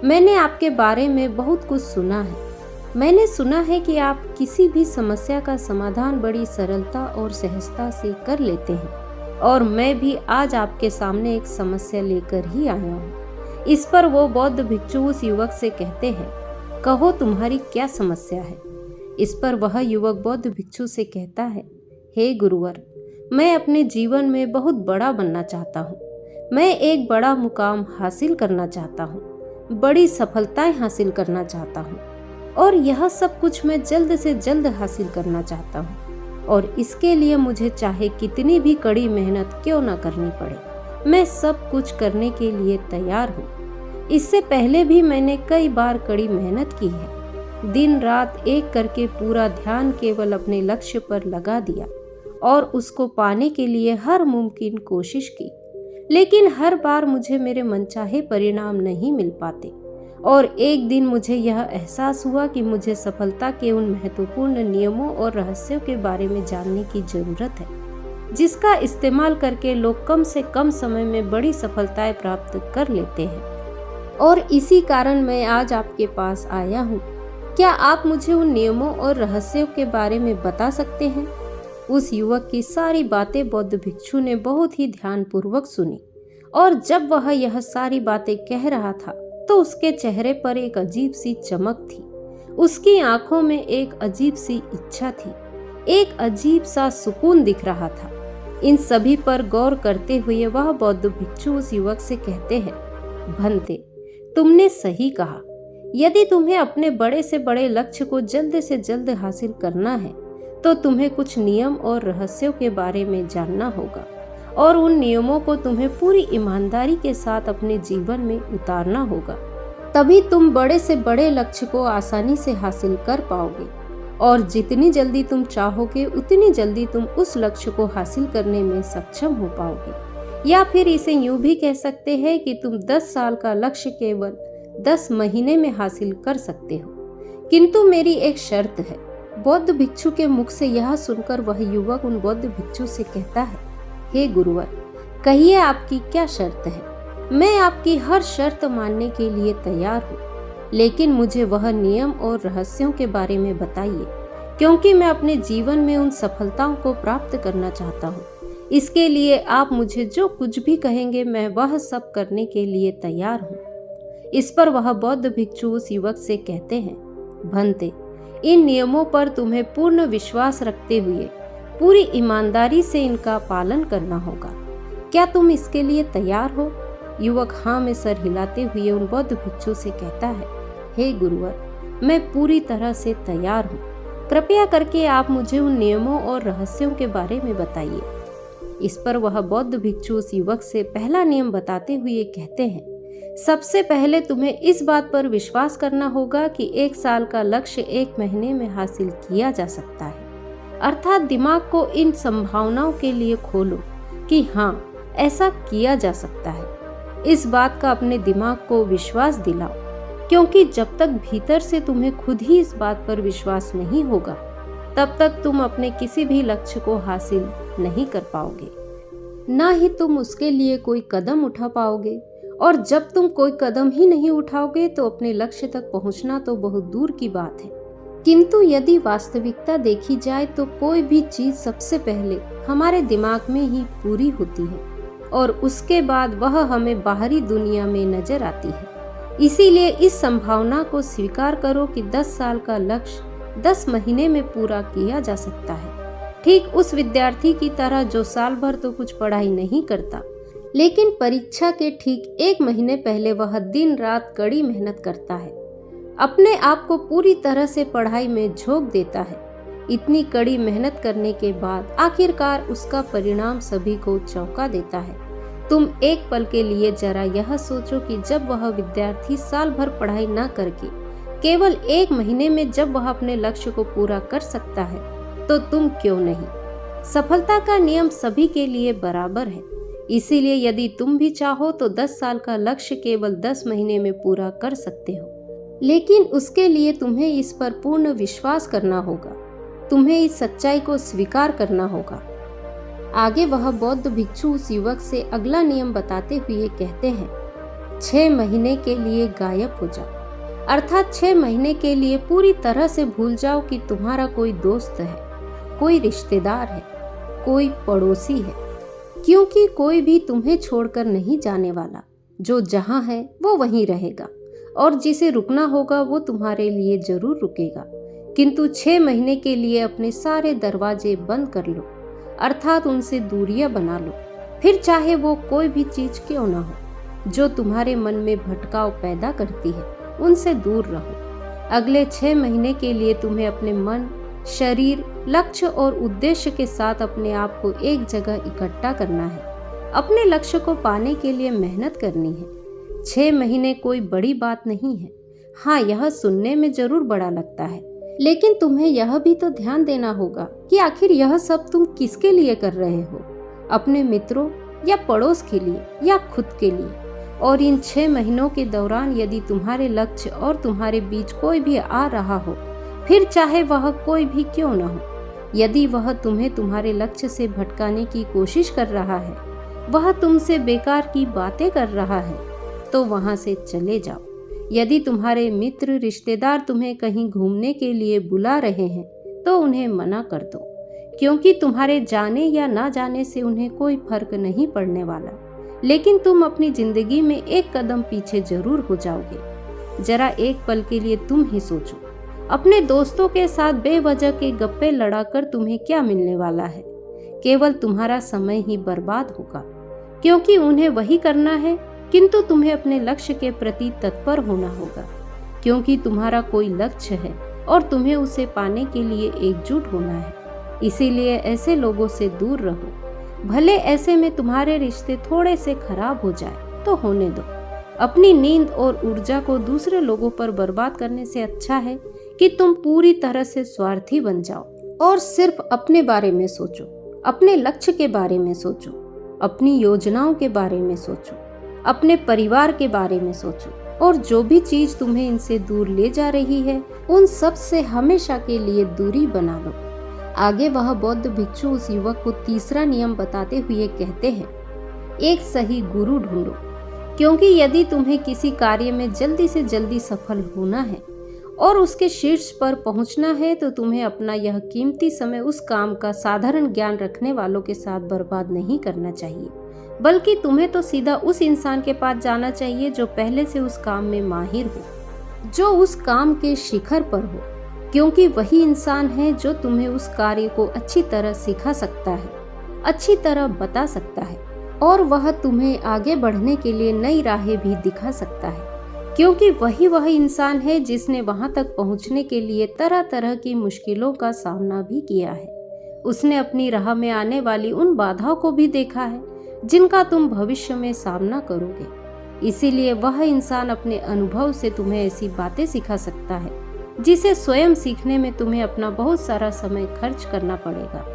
मैंने आपके बारे में बहुत कुछ सुना है। मैंने सुना है कि आप किसी भी समस्या का समाधान बड़ी सरलता और सहजता से कर लेते हैं, और मैं भी आज आपके सामने एक समस्या लेकर ही आया हूँ। इस पर वो बौद्ध भिक्षु उस युवक से कहते हैं, कहो तुम्हारी क्या समस्या है। इस पर वह युवक बौद्ध भिक्षु से कहता है, हे गुरुवर, मैं अपने जीवन में बहुत बड़ा बनना चाहता हूँ। मैं एक बड़ा मुकाम हासिल करना चाहता हूँ, बड़ी सफलताएं हासिल करना चाहता हूँ, और यह सब कुछ मैं जल्द से जल्द हासिल करना चाहता हूँ। और इसके लिए मुझे चाहे कितनी भी कड़ी मेहनत क्यों ना करनी पड़े, मैं सब कुछ करने के लिए तैयार हूँ। इससे पहले भी मैंने कई बार कड़ी मेहनत की है। दिन रात एक करके पूरा ध्यान केवल अपने लक्ष्य पर लगा दिया और उसको पाने के लिए हर मुमकिन कोशिश की, लेकिन हर बार मुझे मेरे मनचाहे परिणाम नहीं मिल पाते। और एक दिन मुझे यह एहसास हुआ कि मुझे सफलता के उन महत्वपूर्ण नियमों और रहस्यों के बारे में जानने की जरूरत है, जिसका इस्तेमाल करके लोग कम से कम समय में बड़ी सफलताएं प्राप्त कर लेते हैं। और इसी कारण मैं आज आपके पास आया हूँ। क्या आप मुझे उन नियमों और रहस्यों के बारे में बता सकते हैं? उस युवक की सारी बातें बौद्ध भिक्षु ने बहुत ही ध्यानपूर्वक सुनी, और जब वह यह सारी बातें कह रहा था तो उसके चेहरे पर एक अजीब सी चमक थी। उसकी आंखों में एक अजीब सी इच्छा थी, एक अजीब सा सुकून दिख रहा था। इन सभी पर गौर करते हुए वह बौद्ध भिक्षु उस युवक से कहते हैं, भंते, तुमने सही कहा। यदि तुम्हें अपने बड़े से बड़े लक्ष्य को जल्द से जल्द हासिल करना है तो तुम्हें कुछ नियम और रहस्यों के बारे में जानना होगा, और उन नियमों को तुम्हें पूरी ईमानदारी के साथ अपने जीवन में उतारना होगा। तभी तुम बड़े से बड़े लक्ष्य को आसानी से हासिल कर पाओगे, और जितनी जल्दी तुम चाहोगे उतनी जल्दी तुम उस लक्ष्य को हासिल करने में सक्षम हो पाओगे। या फिर इसे यूं भी कह सकते हैं कि तुम 10 साल का लक्ष्य केवल 10 महीने में हासिल कर सकते हो। किंतु मेरी एक शर्त है। बौद्ध भिक्षु के मुख से यह सुनकर वह युवक उन बौद्ध भिक्षु से कहता है, हे गुरुवर, कहिए आपकी क्या शर्त है। मैं आपकी हर शर्त मानने के लिए तैयार हूँ, लेकिन मुझे वह नियम और रहस्यों के बारे में बताइए, क्योंकि मैं अपने जीवन में उन सफलताओं को प्राप्त करना चाहता हूँ। इसके लिए आप मुझे जो कुछ भी कहेंगे मैं वह सब करने के लिए तैयार हूँ। इस पर वह बौद्ध भिक्षु उस युवक से कहते हैं, भंते, इन नियमों पर तुम्हें पूर्ण विश्वास रखते हुए पूरी ईमानदारी से इनका पालन करना होगा। क्या तुम इसके लिए तैयार हो? युवक हाँ में सर हिलाते हुए उन बौद्ध भिक्षु से कहता है, हे गुरुवर, मैं पूरी तरह से तैयार हूँ। कृपया करके आप मुझे उन नियमों और रहस्यों के बारे में बताइए। इस पर वह बौद्ध भिक्षु उस युवक से पहला नियम बताते हुए कहते हैं, सबसे पहले तुम्हें इस बात पर विश्वास करना होगा कि 1 साल का लक्ष्य 1 महीने में हासिल किया जा सकता है। अर्थात दिमाग को इन संभावनाओं के लिए खोलो कि हाँ, ऐसा किया जा सकता है। इस बात का अपने दिमाग को विश्वास दिलाओ, क्योंकि जब तक भीतर से तुम्हें खुद ही इस बात पर विश्वास नहीं होगा, तब तक तुम अपने किसी भी लक्ष्य को हासिल नहीं कर पाओगे, ना ही तुम उसके लिए कोई कदम उठा पाओगे। और जब तुम कोई कदम ही नहीं उठाओगे तो अपने लक्ष्य तक पहुंचना तो बहुत दूर की बात है। किंतु यदि वास्तविकता देखी जाए तो कोई भी चीज सबसे पहले हमारे दिमाग में ही पूरी होती है, और उसके बाद वह हमें बाहरी दुनिया में नजर आती है। इसीलिए इस संभावना को स्वीकार करो कि 10 साल का लक्ष्य 10 महीने में पूरा किया जा सकता है। ठीक उस विद्यार्थी की तरह जो साल भर तो कुछ पढ़ाई नहीं करता, लेकिन परीक्षा के ठीक 1 महीने पहले वह दिन रात कड़ी मेहनत करता है, अपने आप को पूरी तरह से पढ़ाई में झोंक देता है। इतनी कड़ी मेहनत करने के बाद आखिरकार उसका परिणाम सभी को चौंका देता है। तुम एक पल के लिए जरा यह सोचो कि जब वह विद्यार्थी साल भर पढ़ाई न करके केवल 1 महीने में जब वह अपने लक्ष्य को पूरा कर सकता है, तो तुम क्यों नहीं। सफलता का नियम सभी के लिए बराबर है। इसीलिए यदि तुम भी चाहो तो 10 साल का लक्ष्य केवल 10 महीने में पूरा कर सकते हो, लेकिन उसके लिए तुम्हें इस पर पूर्ण विश्वास करना होगा। तुम्हें इस सच्चाई को स्वीकार करना होगा। आगे वह बौद्ध भिक्षु उस युवक से अगला नियम बताते हुए कहते हैं, 6 महीने के लिए गायब हो जाओ, अर्थात 6 महीने के लिए पूरी तरह से भूल जाओ कि तुम्हारा कोई दोस्त है, कोई रिश्तेदार है, कोई पड़ोसी है, क्योंकि कोई भी तुम्हें छोड़कर नहीं जाने वाला। जो जहां है वो वहीं रहेगा, और जिसे रुकना होगा वो तुम्हारे लिए जरूर रुकेगा। किंतु 6 महीने के लिए अपने सारे दरवाजे बंद कर लो, अर्थात उनसे दूरियां बना लो। फिर चाहे वो कोई भी चीज क्यों ना हो जो तुम्हारे मन में भटकाव पैदा करती है, उनसे दूर रहो। अगले 6 महीने के लिए तुम्हें अपने मन, शरीर, लक्ष्य और उद्देश्य के साथ अपने आप को एक जगह इकट्ठा करना है। अपने लक्ष्य को पाने के लिए मेहनत करनी है। 6 महीने कोई बड़ी बात नहीं है। हाँ, यह सुनने में जरूर बड़ा लगता है, लेकिन तुम्हें यह भी तो ध्यान देना होगा कि आखिर यह सब तुम किसके लिए कर रहे हो, अपने मित्रों या पड़ोस के लिए या खुद के लिए। और इन 6 महीनों के दौरान यदि तुम्हारे लक्ष्य और तुम्हारे बीच कोई भी आ रहा हो, फिर चाहे वह कोई भी क्यों न हो, यदि वह तुम्हें तुम्हारे लक्ष्य से भटकाने की कोशिश कर रहा है, वह तुमसे बेकार की बातें कर रहा है, तो वहां से चले जाओ। यदि तुम्हारे मित्र, रिश्तेदार तुम्हें कहीं घूमने के लिए बुला रहे हैं, तो उन्हें मना कर दो, क्योंकि तुम्हारे जाने या ना जाने से उन्हें कोई फर्क नहीं पड़ने वाला। लेकिन तुम अपनी जिंदगी में एक कदम पीछे जरूर हो जाओगे। जरा एक पल के लिए तुम ही सोचो, अपने दोस्तों के साथ बेवजह के गप्पे लड़ाकर तुम्हें क्या मिलने वाला है। केवल तुम्हारा समय ही बर्बाद होगा, क्योंकि उन्हें वही करना है। किंतु तुम्हें अपने लक्ष्य के प्रति तत्पर होना होगा, क्योंकि तुम्हारा कोई लक्ष्य है और तुम्हें उसे पाने के लिए एकजुट होना है। इसीलिए ऐसे लोगों से दूर रहो। भले ऐसे में तुम्हारे रिश्ते थोड़े से खराब हो जाए तो होने दो। अपनी नींद और ऊर्जा को दूसरे लोगों पर बर्बाद करने से अच्छा है कि तुम पूरी तरह से स्वार्थी बन जाओ और सिर्फ अपने बारे में सोचो, अपने लक्ष्य के बारे में सोचो, अपनी योजनाओं के बारे में सोचो, अपने परिवार के बारे में सोचो, और जो भी चीज तुम्हें इनसे दूर ले जा रही है, उन सब से हमेशा के लिए दूरी बना लो। आगे वह बौद्ध भिक्षु उस युवक को तीसरा नियम बताते हुए कहते हैं, एक सही गुरु ढूंढो, क्योंकि यदि तुम्हें किसी कार्य में जल्दी से जल्दी सफल होना है और उसके शीर्ष पर पहुंचना है, तो तुम्हें अपना यह कीमती समय उस काम का साधारण ज्ञान रखने वालों के साथ बर्बाद नहीं करना चाहिए, बल्कि तुम्हें तो सीधा उस इंसान के पास जाना चाहिए जो पहले से उस काम में माहिर हो, जो उस काम के शिखर पर हो, क्योंकि वही इंसान है जो तुम्हें उस कार्य को अच्छी तरह सिखा सकता है, अच्छी तरह बता सकता है, और वह तुम्हें आगे बढ़ने के लिए नई राहें भी दिखा सकता है, क्योंकि वह इंसान है जिसने वहां तक पहुंचने के लिए तरह तरह की मुश्किलों का सामना भी किया है। उसने अपनी राह में आने वाली उन बाधाओं को भी देखा है जिनका तुम भविष्य में सामना करोगे। इसीलिए वह इंसान अपने अनुभव से तुम्हें ऐसी बातें सिखा सकता है जिसे स्वयं सीखने में तुम्हें अपना बहुत सारा समय खर्च करना पड़ेगा।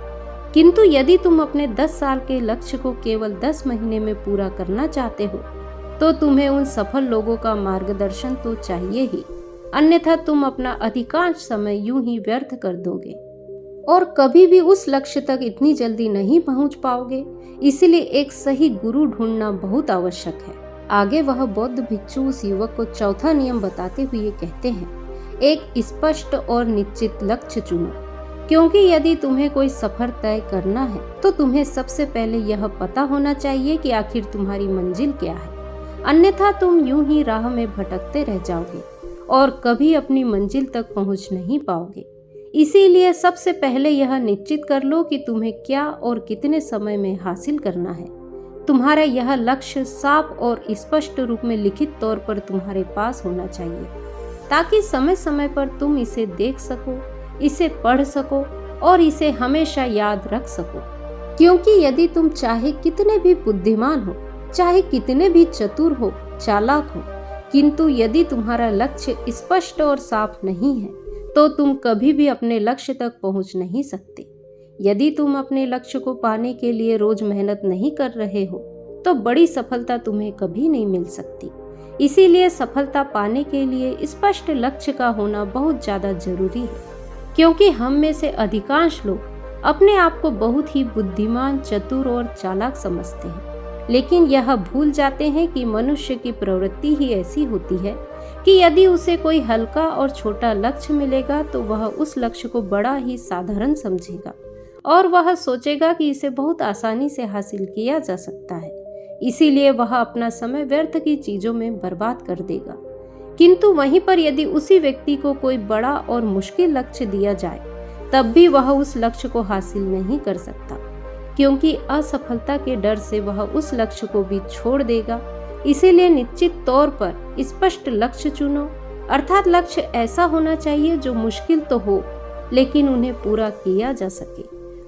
किंतु यदि तुम अपने 10 साल के लक्ष्य को केवल 10 महीने में पूरा करना चाहते हो, तो तुम्हें उन सफल लोगों का मार्गदर्शन तो चाहिए ही, अन्यथा तुम अपना अधिकांश समय यूं ही व्यर्थ कर दोगे और कभी भी उस लक्ष्य तक इतनी जल्दी नहीं पहुंच पाओगे। इसलिए एक सही गुरु ढूंढना बहुत आवश्यक है। आगे वह बौद्ध भिक्षु उस युवक को चौथा नियम बताते हुए कहते हैं, एक स्पष्ट और निश्चित लक्ष्य चुनो, क्योंकि यदि तुम्हें कोई सफर तय करना है तो तुम्हें सबसे पहले यह पता होना चाहिए कि आखिर तुम्हारी मंजिल क्या है। अन्यथा तुम यूं ही राह में भटकते रह जाओगे और कभी अपनी मंजिल तक पहुंच नहीं पाओगे। इसीलिए सबसे पहले यह निश्चित कर लो कि तुम्हें क्या और कितने समय में हासिल करना है। तुम्हारा यह लक्ष्य साफ और स्पष्ट रूप में लिखित तौर पर तुम्हारे पास होना चाहिए, ताकि समय समय पर तुम इसे देख सको, इसे पढ़ सको और इसे हमेशा याद रख सको। क्योंकि यदि तुम चाहे कितने भी बुद्धिमान हो, चाहे कितने भी चतुर हो, चालाक हो, किंतु यदि तुम्हारा लक्ष्य स्पष्ट और साफ नहीं है तो तुम कभी भी अपने लक्ष्य तक पहुंच नहीं सकते। यदि तुम अपने लक्ष्य को पाने के लिए रोज मेहनत नहीं कर रहे हो तो बड़ी सफलता तुम्हें कभी नहीं मिल सकती। इसीलिए सफलता पाने के लिए स्पष्ट लक्ष्य का होना बहुत ज्यादा जरूरी है। क्योंकि हम में से अधिकांश लोग अपने आप को बहुत ही बुद्धिमान, चतुर और चालाक समझते हैं, लेकिन यह भूल जाते हैं कि मनुष्य की प्रवृत्ति ही ऐसी होती है कि यदि उसे कोई हल्का और छोटा लक्ष्य मिलेगा तो वह उस लक्ष्य को बड़ा ही साधारण समझेगा और वह सोचेगा कि इसे बहुत आसानी से हासिल किया जा सकता है। इसीलिए वह अपना समय व्यर्थ की चीजों में बर्बाद कर देगा। किंतु वहीं पर यदि उसी व्यक्ति को कोई बड़ा और मुश्किल लक्ष्य दिया जाए तब भी वह उस लक्ष्य को हासिल नहीं कर सकता, क्योंकि असफलता के डर से वह उस लक्ष्य को भी छोड़ देगा। इसीलिए निश्चित तौर पर स्पष्ट लक्ष्य चुनो, अर्थात लक्ष्य ऐसा होना चाहिए जो मुश्किल तो हो लेकिन उन्हें पूरा किया जा सके।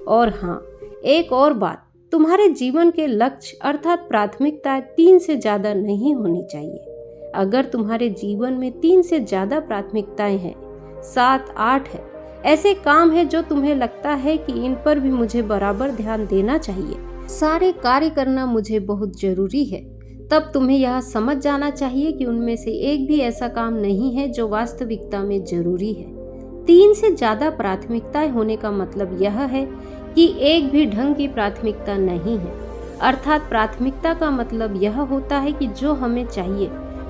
और हाँ, एक और बात, तुम्हारे जीवन के लक्ष्य अर्थात प्राथमिकताएं 3 से ज्यादा नहीं होनी चाहिए। अगर तुम्हारे जीवन में 3 से ज्यादा प्राथमिकताएं हैं, 7, 8 है, ऐसे काम है जो तुम्हें लगता है कि इन पर भी मुझे बराबर ध्यान देना चाहिए, सारे कार्य करना मुझे बहुत जरूरी है, तब तुम्हें यह समझ जाना चाहिए कि उनमें से एक भी ऐसा काम नहीं है जो वास्तविकता में जरूरी है। 3 से ज्यादा प्राथमिकताएं होने का मतलब यह है कि एक भी ढंग की प्राथमिकता नहीं है। अर्थात प्राथमिकता का मतलब यह होता है कि जो हमें चाहिए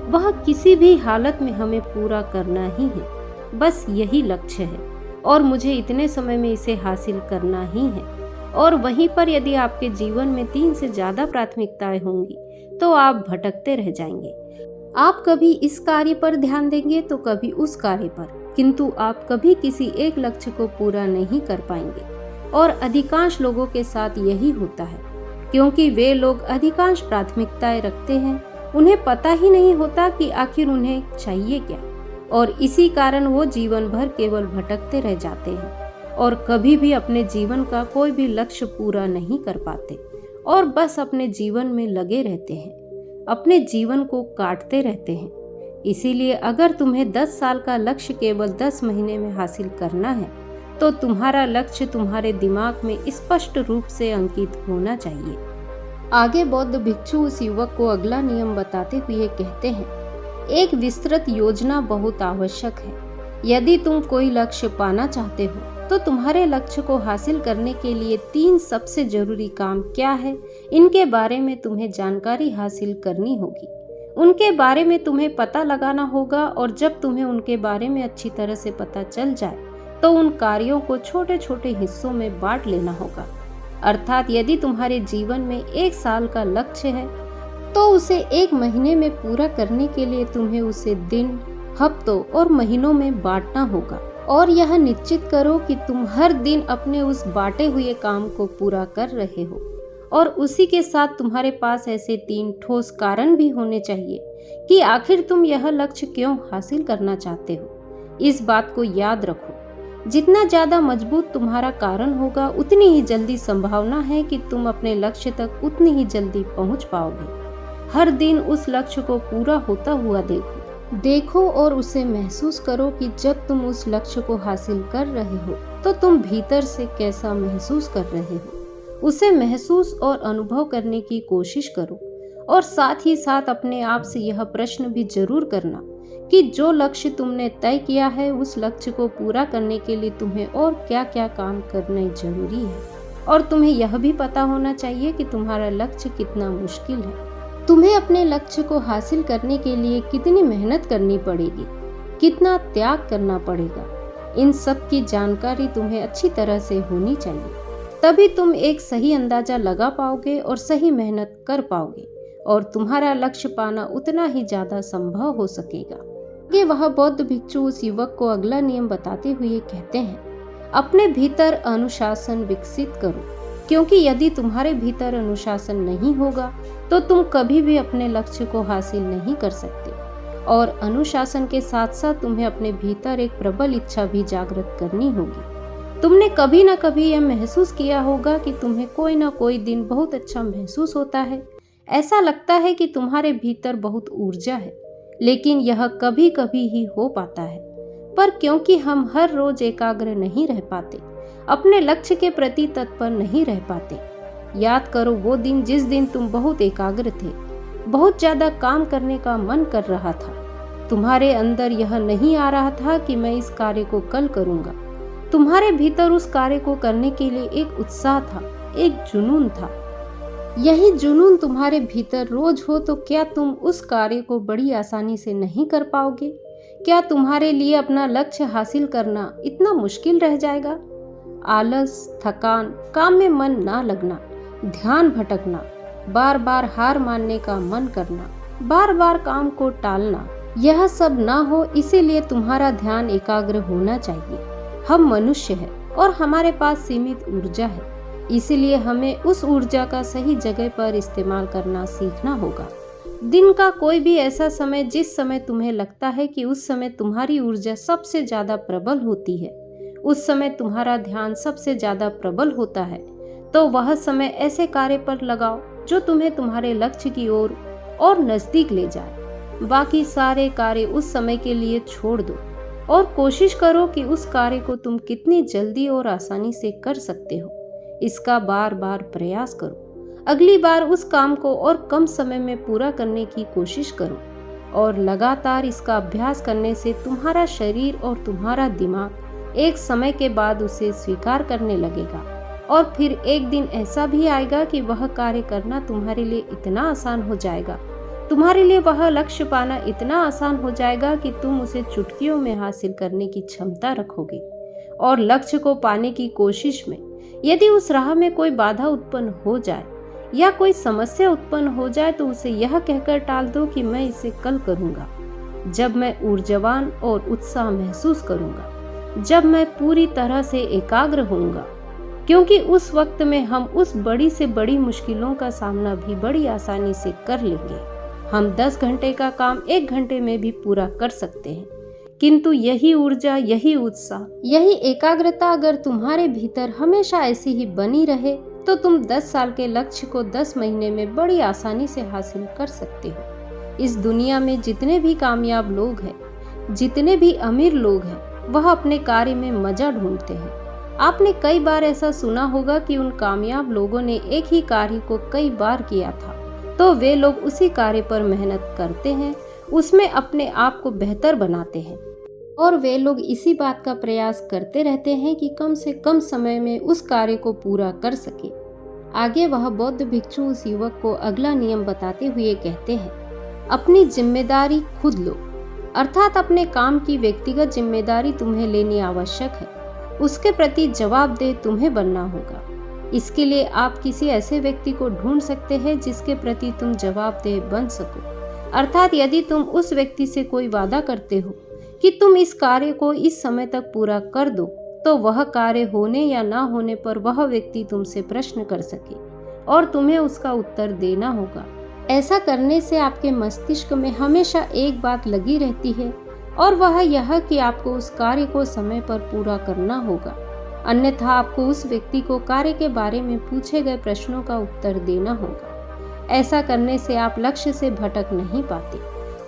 वह किसी भी हालत में हमें पूरा करना ही है। बस यही लक्ष्य है और मुझे इतने समय में इसे हासिल करना ही है। और वहीं पर यदि आपके जीवन में 3 से ज्यादा प्राथमिकताएं होंगी तो आप भटकते रह जाएंगे। आप कभी इस कार्य पर ध्यान देंगे तो कभी उस कार्य पर, किंतु आप कभी किसी एक लक्ष्य को पूरा नहीं कर पाएंगे। और अधिकांश लोगों के साथ यही होता है, क्योंकि वे लोग अधिकांश प्राथमिकताएं रखते हैं, उन्हें पता ही नहीं होता कि आखिर उन्हें चाहिए क्या, और इसी कारण वो जीवन भर केवल भटकते रह जाते हैं और कभी भी अपने जीवन का कोई भी लक्ष्य पूरा नहीं कर पाते और बस अपने जीवन में लगे रहते हैं, अपने जीवन को काटते रहते हैं। इसीलिए अगर तुम्हें 10 साल का लक्ष्य केवल 10 महीने में हासिल करना है तो तुम्हारा लक्ष्य तुम्हारे दिमाग में स्पष्ट रूप से अंकित होना चाहिए। आगे बौद्ध भिक्षु उस युवक को अगला नियम बताते हुए कहते हैं, एक विस्तृत योजना बहुत आवश्यक है। यदि तुम कोई लक्ष्य पाना चाहते हो तो तुम्हारे लक्ष्य को हासिल करने के लिए 3 सबसे जरूरी काम क्या है, इनके बारे में तुम्हें जानकारी हासिल करनी होगी। उनके बारे में तुम्हें पता लगाना होगा और जब तुम्हें उनके बारे में अच्छी तरह से पता चल जाए तो उन कार्यों को छोटे छोटे हिस्सों में बांट लेना होगा। अर्थात यदि तुम्हारे जीवन में 1 साल का लक्ष्य है तो उसे 1 महीने में पूरा करने के लिए तुम्हें उसे दिन, हफ्तों और महीनों में बांटना होगा। और यह निश्चित करो कि तुम हर दिन अपने उस बांटे हुए काम को पूरा कर रहे हो। और उसी के साथ तुम्हारे पास ऐसे 3 ठोस कारण भी होने चाहिए कि आखिर तुम यह लक्ष्य क्यों हासिल करना चाहते हो। इस बात को याद रखो, जितना ज्यादा मजबूत तुम्हारा कारण होगा उतनी ही जल्दी संभावना है कि तुम अपने लक्ष्य तक उतनी ही जल्दी पहुंच पाओगे। हर दिन उस लक्ष्य को पूरा होता हुआ देखो और उसे महसूस करो कि जब तुम उस लक्ष्य को हासिल कर रहे हो तो तुम भीतर से कैसा महसूस कर रहे हो। उसे महसूस और अनुभव करने की कोशिश करो और साथ ही साथ अपने आप से यह प्रश्न भी जरूर करना कि जो लक्ष्य तुमने तय किया है उस लक्ष्य को पूरा करने के लिए तुम्हें और क्या क्या काम करने जरूरी है। और तुम्हें यह भी पता होना चाहिए कि तुम्हारा लक्ष्य कितना मुश्किल है, तुम्हें अपने लक्ष्य को हासिल करने के लिए कितनी मेहनत करनी पड़ेगी, कितना त्याग करना पड़ेगा। इन सब की जानकारी तुम्हें अच्छी तरह से होनी चाहिए, तभी तुम एक सही अंदाजा लगा पाओगे और सही मेहनत कर पाओगे और तुम्हारा लक्ष्य पाना उतना ही ज्यादा संभव हो सकेगा। आगे वह बौद्ध भिक्षु उस युवक को अगला नियम बताते हुए कहते हैं, अपने भीतर अनुशासन विकसित करो, क्योंकि यदि तुम्हारे भीतर अनुशासन नहीं होगा तो तुम कभी भी अपने लक्ष्य को हासिल नहीं कर सकते। और अनुशासन के साथ साथ तुम्हें अपने भीतर एक प्रबल इच्छा भी जागृत करनी होगी। तुमने कभी ना कभी यह महसूस किया होगा कि तुम्हें कोई ना कोई दिन बहुत अच्छा महसूस होता है। ऐसा लगता है कि तुम्हारे भीतर बहुत ऊर्जा है, लेकिन यह कभी कभी ही हो पाता है। पर क्योंकि हम हर रोज एकाग्र नहीं रह पाते, अपने लक्ष्य के प्रति तत्पर नहीं रह पाते। याद करो वो दिन जिस दिन तुम बहुत एकाग्र थे, बहुत ज्यादा काम करने का मन कर रहा था। तुम्हारे अंदर यह नहीं आ रहा था कि मैं इस कार्य को कल करूंगा। तुम्हारे भीतर उस कार्य को करने के लिए एक उत्साह था, एक जुनून था। यही जुनून तुम्हारे भीतर रोज हो तो क्या तुम उस कार्य को बड़ी आसानी से नहीं कर पाओगे? क्या तुम्हारे लिए अपना लक्ष्य हासिल करना इतना मुश्किल रह जाएगा? आलस, थकान, काम में मन ना लगना, ध्यान भटकना, बार बार हार मानने का मन करना, बार बार काम को टालना, यह सब ना हो। इसीलिए तुम्हारा ध्यान एकाग्र होना चाहिए। हम मनुष्य हैं और हमारे पास सीमित ऊर्जा है, इसीलिए हमें उस ऊर्जा का सही जगह पर इस्तेमाल करना सीखना होगा। दिन का कोई भी ऐसा समय जिस समय तुम्हें लगता है कि उस समय तुम्हारी ऊर्जा सबसे ज्यादा प्रबल होती है, उस समय तुम्हारा ध्यान सबसे ज्यादा प्रबल होता है, तो वह समय ऐसे कार्य पर लगाओ जो तुम्हें तुम्हारे लक्ष्य की ओर और नजदीक ले जाए। बाकी सारे कार्य उस समय के लिए छोड़ दो और कोशिश करो कि उस कार्य को तुम कितनी जल्दी और आसानी से कर सकते हो। इसका बार बार प्रयास करो। अगली बार उस काम को और कम समय में पूरा करने की कोशिश करो और लगातार इसका अभ्यास करने से तुम्हारा शरीर और तुम्हारा दिमाग एक समय के बाद उसे स्वीकार करने लगेगा। और फिर एक दिन ऐसा भी आएगा कि वह कार्य करना तुम्हारे लिए इतना आसान हो जाएगा, तुम्हारे लिए वह लक्ष्य पाना इतना आसान हो जाएगा कि तुम उसे चुटकियों में हासिल करने की क्षमता रखोगे। और लक्ष्य को पाने की कोशिश में यदि उस राह में कोई बाधा उत्पन्न हो जाए या कोई समस्या उत्पन्न हो जाए तो उसे यह कहकर टाल दो कि मैं इसे कल करूंगा, जब मैं ऊर्जावान और उत्साह महसूस करूंगा, जब मैं पूरी तरह से एकाग्र होऊंगा। क्योंकि उस वक्त में हम उस बड़ी से बड़ी मुश्किलों का सामना भी बड़ी आसानी से कर लेंगे। हम 10 घंटे का काम 1 घंटे में भी पूरा कर सकते हैं, किंतु यही ऊर्जा, यही उत्साह, यही एकाग्रता अगर तुम्हारे भीतर हमेशा ऐसी ही बनी रहे तो तुम 10 साल के लक्ष्य को 10 महीने में बड़ी आसानी से हासिल कर सकते हो। इस दुनिया में जितने भी कामयाब लोग हैं, जितने भी अमीर लोग हैं, वह अपने कार्य में मजा ढूंढते हैं। आपने कई बार ऐसा सुना होगा कि उन कामयाब लोगों ने एक ही कार्य को कई बार किया था, तो वे लोग उसी कार्य पर मेहनत करते हैं, उसमें अपने आप को बेहतर बनाते हैं और वे लोग इसी बात का प्रयास करते रहते हैं कि कम से कम समय में उस कार्य को पूरा कर सके। आगे वह बौद्ध भिक्षु उस युवक को अगला नियम बताते हुए कहते हैं, अपनी जिम्मेदारी खुद लो, अर्थात अपने काम की व्यक्तिगत जिम्मेदारी तुम्हें लेनी आवश्यक है। उसके प्रति जवाबदेह तुम्हें बनना होगा। इसके लिए आप किसी ऐसे व्यक्ति को ढूंढ सकते हैं जिसके प्रति तुम जवाबदेह बन सको। अर्थात यदि तुम उस व्यक्ति से कोई वादा करते हो कि तुम इस कार्य को इस समय तक पूरा कर दो, तो वह कार्य होने या ना होने पर वह व्यक्ति तुमसे प्रश्न कर सके और तुम्हें उसका उत्तर देना होगा। ऐसा करने से आपके मस्तिष्क में हमेशा एक बात लगी रहती है और वह यह कि आपको उस कार्य को समय पर पूरा करना होगा, अन्यथा आपको उस व्यक्ति को कार्य के बारे में पूछे गए प्रश्नों का उत्तर देना होगा। ऐसा करने से आप लक्ष्य से भटक नहीं पाते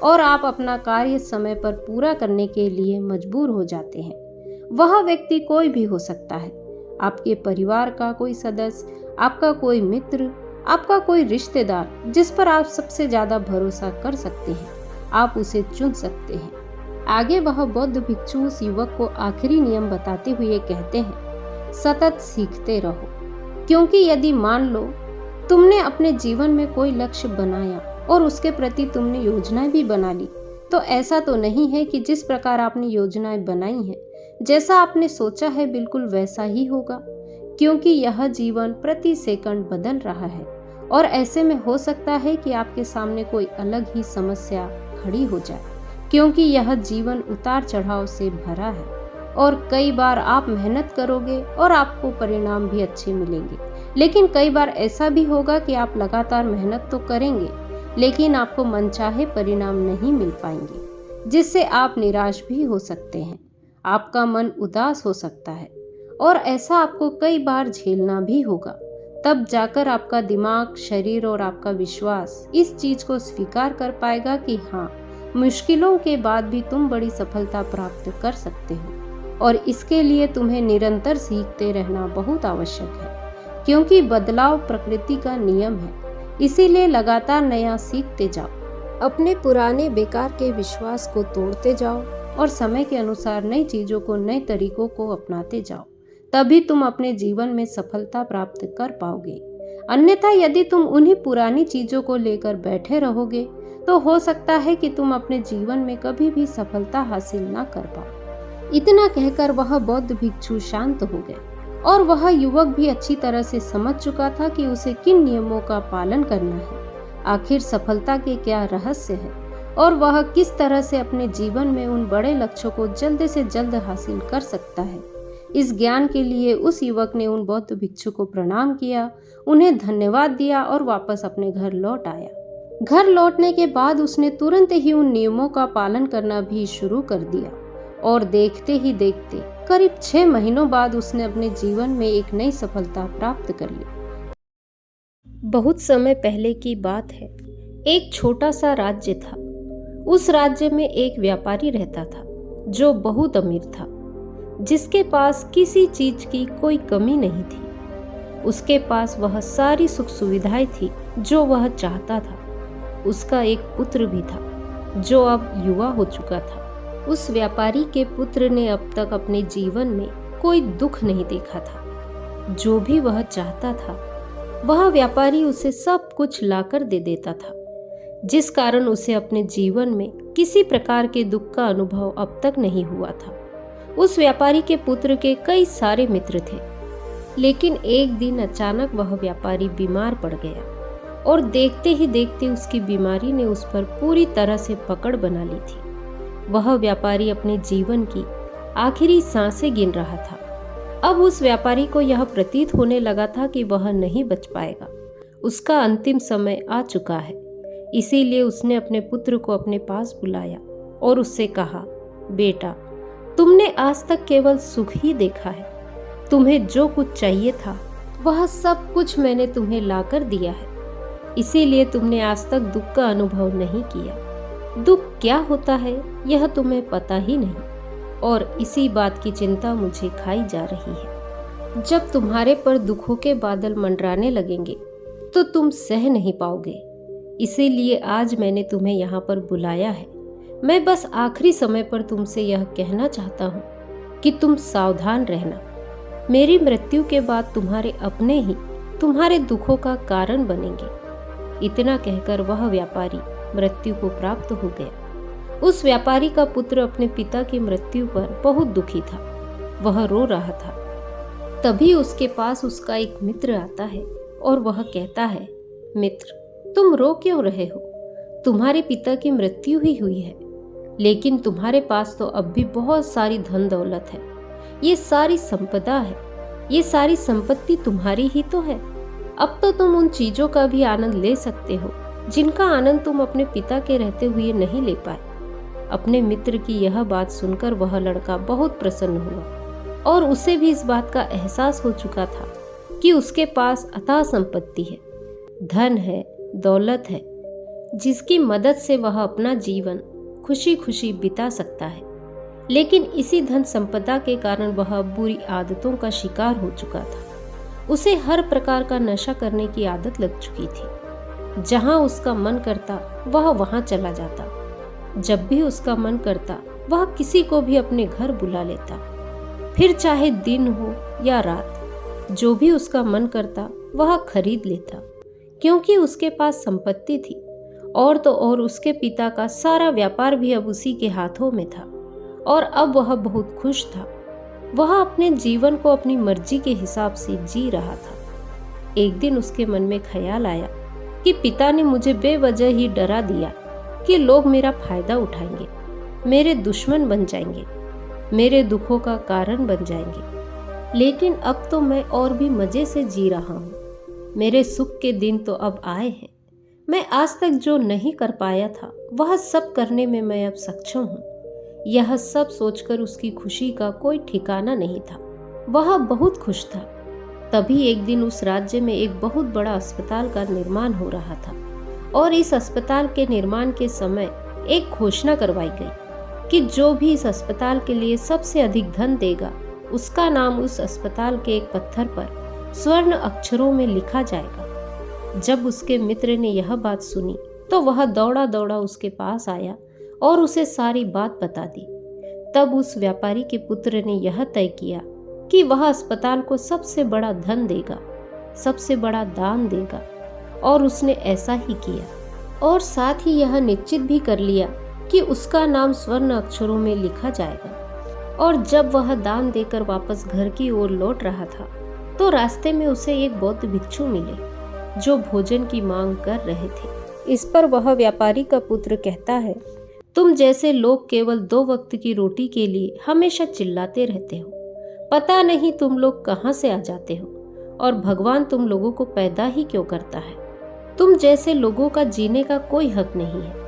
और आप अपना कार्य समय पर पूरा करने के लिए मजबूर हो जाते हैं। वह व्यक्ति कोई भी हो सकता है, आपके परिवार का कोई सदस्य, आपका कोई मित्र, आपका कोई रिश्तेदार जिस पर आप सबसे ज्यादा भरोसा कर सकते हैं, आप उसे चुन सकते हैं। आगे वह बौद्ध भिक्षु उस युवक को आखिरी नियम बताते हुए कहते हैं, सतत सीखते रहो, क्योंकि यदि मान लो तुमने अपने जीवन में कोई लक्ष्य बनाया और उसके प्रति तुमने योजनाएं भी बना ली, तो ऐसा तो नहीं है कि जिस प्रकार आपने योजनाएं बनाई हैं, जैसा आपने सोचा है बिल्कुल वैसा ही होगा, क्योंकि यह जीवन प्रति सेकंड बदल रहा है और ऐसे में हो सकता है कि आपके सामने कोई अलग ही समस्या खड़ी हो जाए, क्योंकि यह जीवन उतार चढ़ाव से भरा है और कई बार आप मेहनत करोगे और आपको परिणाम भी अच्छे मिलेंगे। लेकिन कई बार ऐसा भी होगा कि आप लगातार मेहनत तो करेंगे लेकिन आपको मनचाहे परिणाम नहीं मिल पाएंगे, जिससे आप निराश भी हो सकते हैं। आपका मन उदास हो सकता है और ऐसा आपको कई बार झेलना भी होगा। तब जाकर आपका दिमाग, शरीर और आपका विश्वास इस चीज को स्वीकार कर पाएगा कि हाँ, मुश्किलों के बाद भी तुम बड़ी सफलता प्राप्त कर सकते हो। और इसके लिए तुम्हें निरंतर सीखते रहना बहुत आवश्यक है, क्योंकि बदलाव प्रकृति का नियम है। इसीलिए लगातार नया सीखते जाओ, अपने पुराने बेकार के विश्वास को तोड़ते जाओ और समय के अनुसार नई चीजों को, नए तरीकों को अपनाते जाओ। तभी तुम अपने जीवन में सफलता प्राप्त कर पाओगे। अन्यथा यदि तुम उन्हीं पुरानी चीजों को लेकर बैठे रहोगे तो हो सकता है कि तुम अपने जीवन में कभी भी सफलता हासिल ना कर पाओ। इतना कहकर वह बौद्ध भिक्षु शांत हो गए और वह युवक भी अच्छी तरह से समझ चुका था कि उसे किन नियमों का पालन करना है, आखिर सफलता के क्या रहस्य है और वह किस तरह से अपने जीवन में उन बड़े लक्ष्यों को जल्द से जल्द हासिल कर सकता है। इस ज्ञान के लिए उस युवक ने उन बौद्ध भिक्षु को प्रणाम किया, उन्हें धन्यवाद दिया और वापस अपने घर लौट आया। घर लौटने के बाद उसने तुरंत ही उन नियमों का पालन करना भी शुरू कर दिया और देखते ही देखते करीब 6 महीनों बाद उसने अपने जीवन में एक नई सफलता प्राप्त कर ली। बहुत समय पहले की बात है। एक छोटा सा राज्य था। उस राज्य में एक व्यापारी रहता था जो बहुत अमीर था, जिसके पास किसी चीज की कोई कमी नहीं थी। उसके पास वह सारी सुख सुविधाएं थी जो वह चाहता था। उसका एक पुत्र भी था जो अब युवा हो चुका था। उस व्यापारी के पुत्र ने अब तक अपने जीवन में कोई दुख नहीं देखा था। जो भी वह चाहता था वह व्यापारी उसे सब कुछ लाकर दे देता था, जिस कारण उसे अपने जीवन में किसी प्रकार के दुख का अनुभव अब तक नहीं हुआ था। उस व्यापारी के पुत्र के कई सारे मित्र थे, लेकिन एक दिन अचानक वह व्यापारी बीमार पड़ गया और देखते ही देखते उसकी बीमारी ने उस पर पूरी तरह से पकड़ बना ली थी। वह व्यापारी अपने जीवन की आखिरी सांसें गिन रहा था। अब उस व्यापारी को यह प्रतीत होने लगा था कि वह नहीं बच पाएगा, उसका अंतिम समय आ चुका है। इसीलिए उसने अपने पुत्र को अपने पास बुलाया और उससे कहा, बेटा, तुमने आज तक केवल सुख ही देखा है। तुम्हें जो कुछ चाहिए था वह सब कुछ मैंने तुम्हें लाकर दिया है, इसीलिए तुमने आज तक दुख का अनुभव नहीं किया। दुख क्या होता है यह तुम्हें पता ही नहीं, और इसी बात की चिंता मुझे खाई जा रही है। जब तुम्हारे पर दुखों के बादल मंडराने लगेंगे तो तुम सह नहीं पाओगे। इसीलिए आज मैंने तुम्हें यहाँ पर बुलाया है। मैं बस आखिरी समय पर तुमसे यह कहना चाहता हूँ कि तुम सावधान रहना। मेरी मृत्यु के बाद तुम्हारे अपने ही तुम्हारे दुखों का कारण बनेंगे। इतना कहकर वह व्यापारी मृत्यु को प्राप्त हो गया। उस व्यापारी का पुत्र अपने पिता की मृत्यु पर बहुत दुखी था। वह रो रहा था। तभी उसके पास उसका एक मित्र आता है और वह कहता है, मित्र, तुम रो क्यों रहे हो? तुम्हारे पिता की मृत्यु ही हुई है, लेकिन तुम्हारे पास तो अब भी बहुत सारी धन दौलत है। ये सारी संपदा है, ये सारी संपत्ति तुम्हारी ही तो है। अब तो तुम उन चीजों का भी आनंद ले सकते हो जिनका आनंद तुम अपने पिता के रहते हुए नहीं ले पाए। अपने मित्र की यह बात सुनकर वह लड़का बहुत प्रसन्न हुआ और उसे भी इस बात का एहसास हो चुका था कि उसके पास अथाह संपत्ति है, धन है, दौलत है, जिसकी मदद से वह अपना जीवन खुशी खुशी बिता सकता है। लेकिन इसी धन संपदा के कारण वह बुरी आदतों का शिकार हो चुका था। उसे हर प्रकार का नशा करने की आदत लग चुकी थी। जहां उसका मन करता वह वहां चला जाता। जब भी उसका मन करता वह किसी को भी अपने घर बुला लेता, फिर चाहे दिन हो या रात। जो भी उसका मन करता वह खरीद लेता, क्योंकि उसके पास संपत्ति थी। और तो और उसके पिता का सारा व्यापार भी अब उसी के हाथों में था और अब वह बहुत खुश था। वह अपने जीवन को अपनी मर्जी के हिसाब से जी रहा था। एक दिन उसके मन में ख्याल आया कि पिता ने मुझे बेवजह ही डरा दिया कि लोग मेरा फायदा उठाएंगे, मेरे दुश्मन बन जाएंगे, मेरे दुखों का कारण बन जाएंगे। लेकिन अब तो मैं और भी मजे से जी रहा हूँ। मेरे सुख के दिन तो अब आए हैं। मैं आज तक जो नहीं कर पाया था वह सब करने में मैं अब सक्षम हूँ। यह सब सोचकर उसकी खुशी का कोई ठिकाना नहीं था। वह बहुत खुश था। तभी एक दिन उस राज्य में एक बहुत बड़ा अस्पताल का निर्माण हो रहा था और इस अस्पताल के निर्माण के समय एक घोषणा करवाई गई कि जो भी इस अस्पताल के लिए सबसे अधिक धन देगा उसका नाम उस अस्पताल के एक पत्थर पर स्वर्ण अक्षरों में लिखा जाएगा। जब उसके मित्र ने यह बात सुनी तो वह दौड़ा दौड़ा उसके पास आया और उसे सारी बात बता दी। तब उस व्यापारी के पुत्र ने यह तय किया कि वह अस्पताल को सबसे बड़ा धन देगा, सबसे बड़ा दान देगा, और उसने ऐसा ही किया। और साथ ही यह निश्चित भी कर लिया कि उसका नाम स्वर्ण अक्षरों में लिखा जाएगा। और जब वह दान देकर वापस घर की ओर लौट रहा था तो रास्ते में उसे एक बौद्ध भिक्षु मिले जो भोजन की मांग कर रहे थे। इस पर वह व्यापारी का पुत्र कहता है, तुम जैसे लोग केवल 2 वक्त की रोटी के लिए हमेशा चिल्लाते रहते हो। पता नहीं तुम लोग कहाँ से आ जाते हो और भगवान तुम लोगों को पैदा ही क्यों करता है। तुम जैसे लोगों का जीने का कोई हक नहीं है।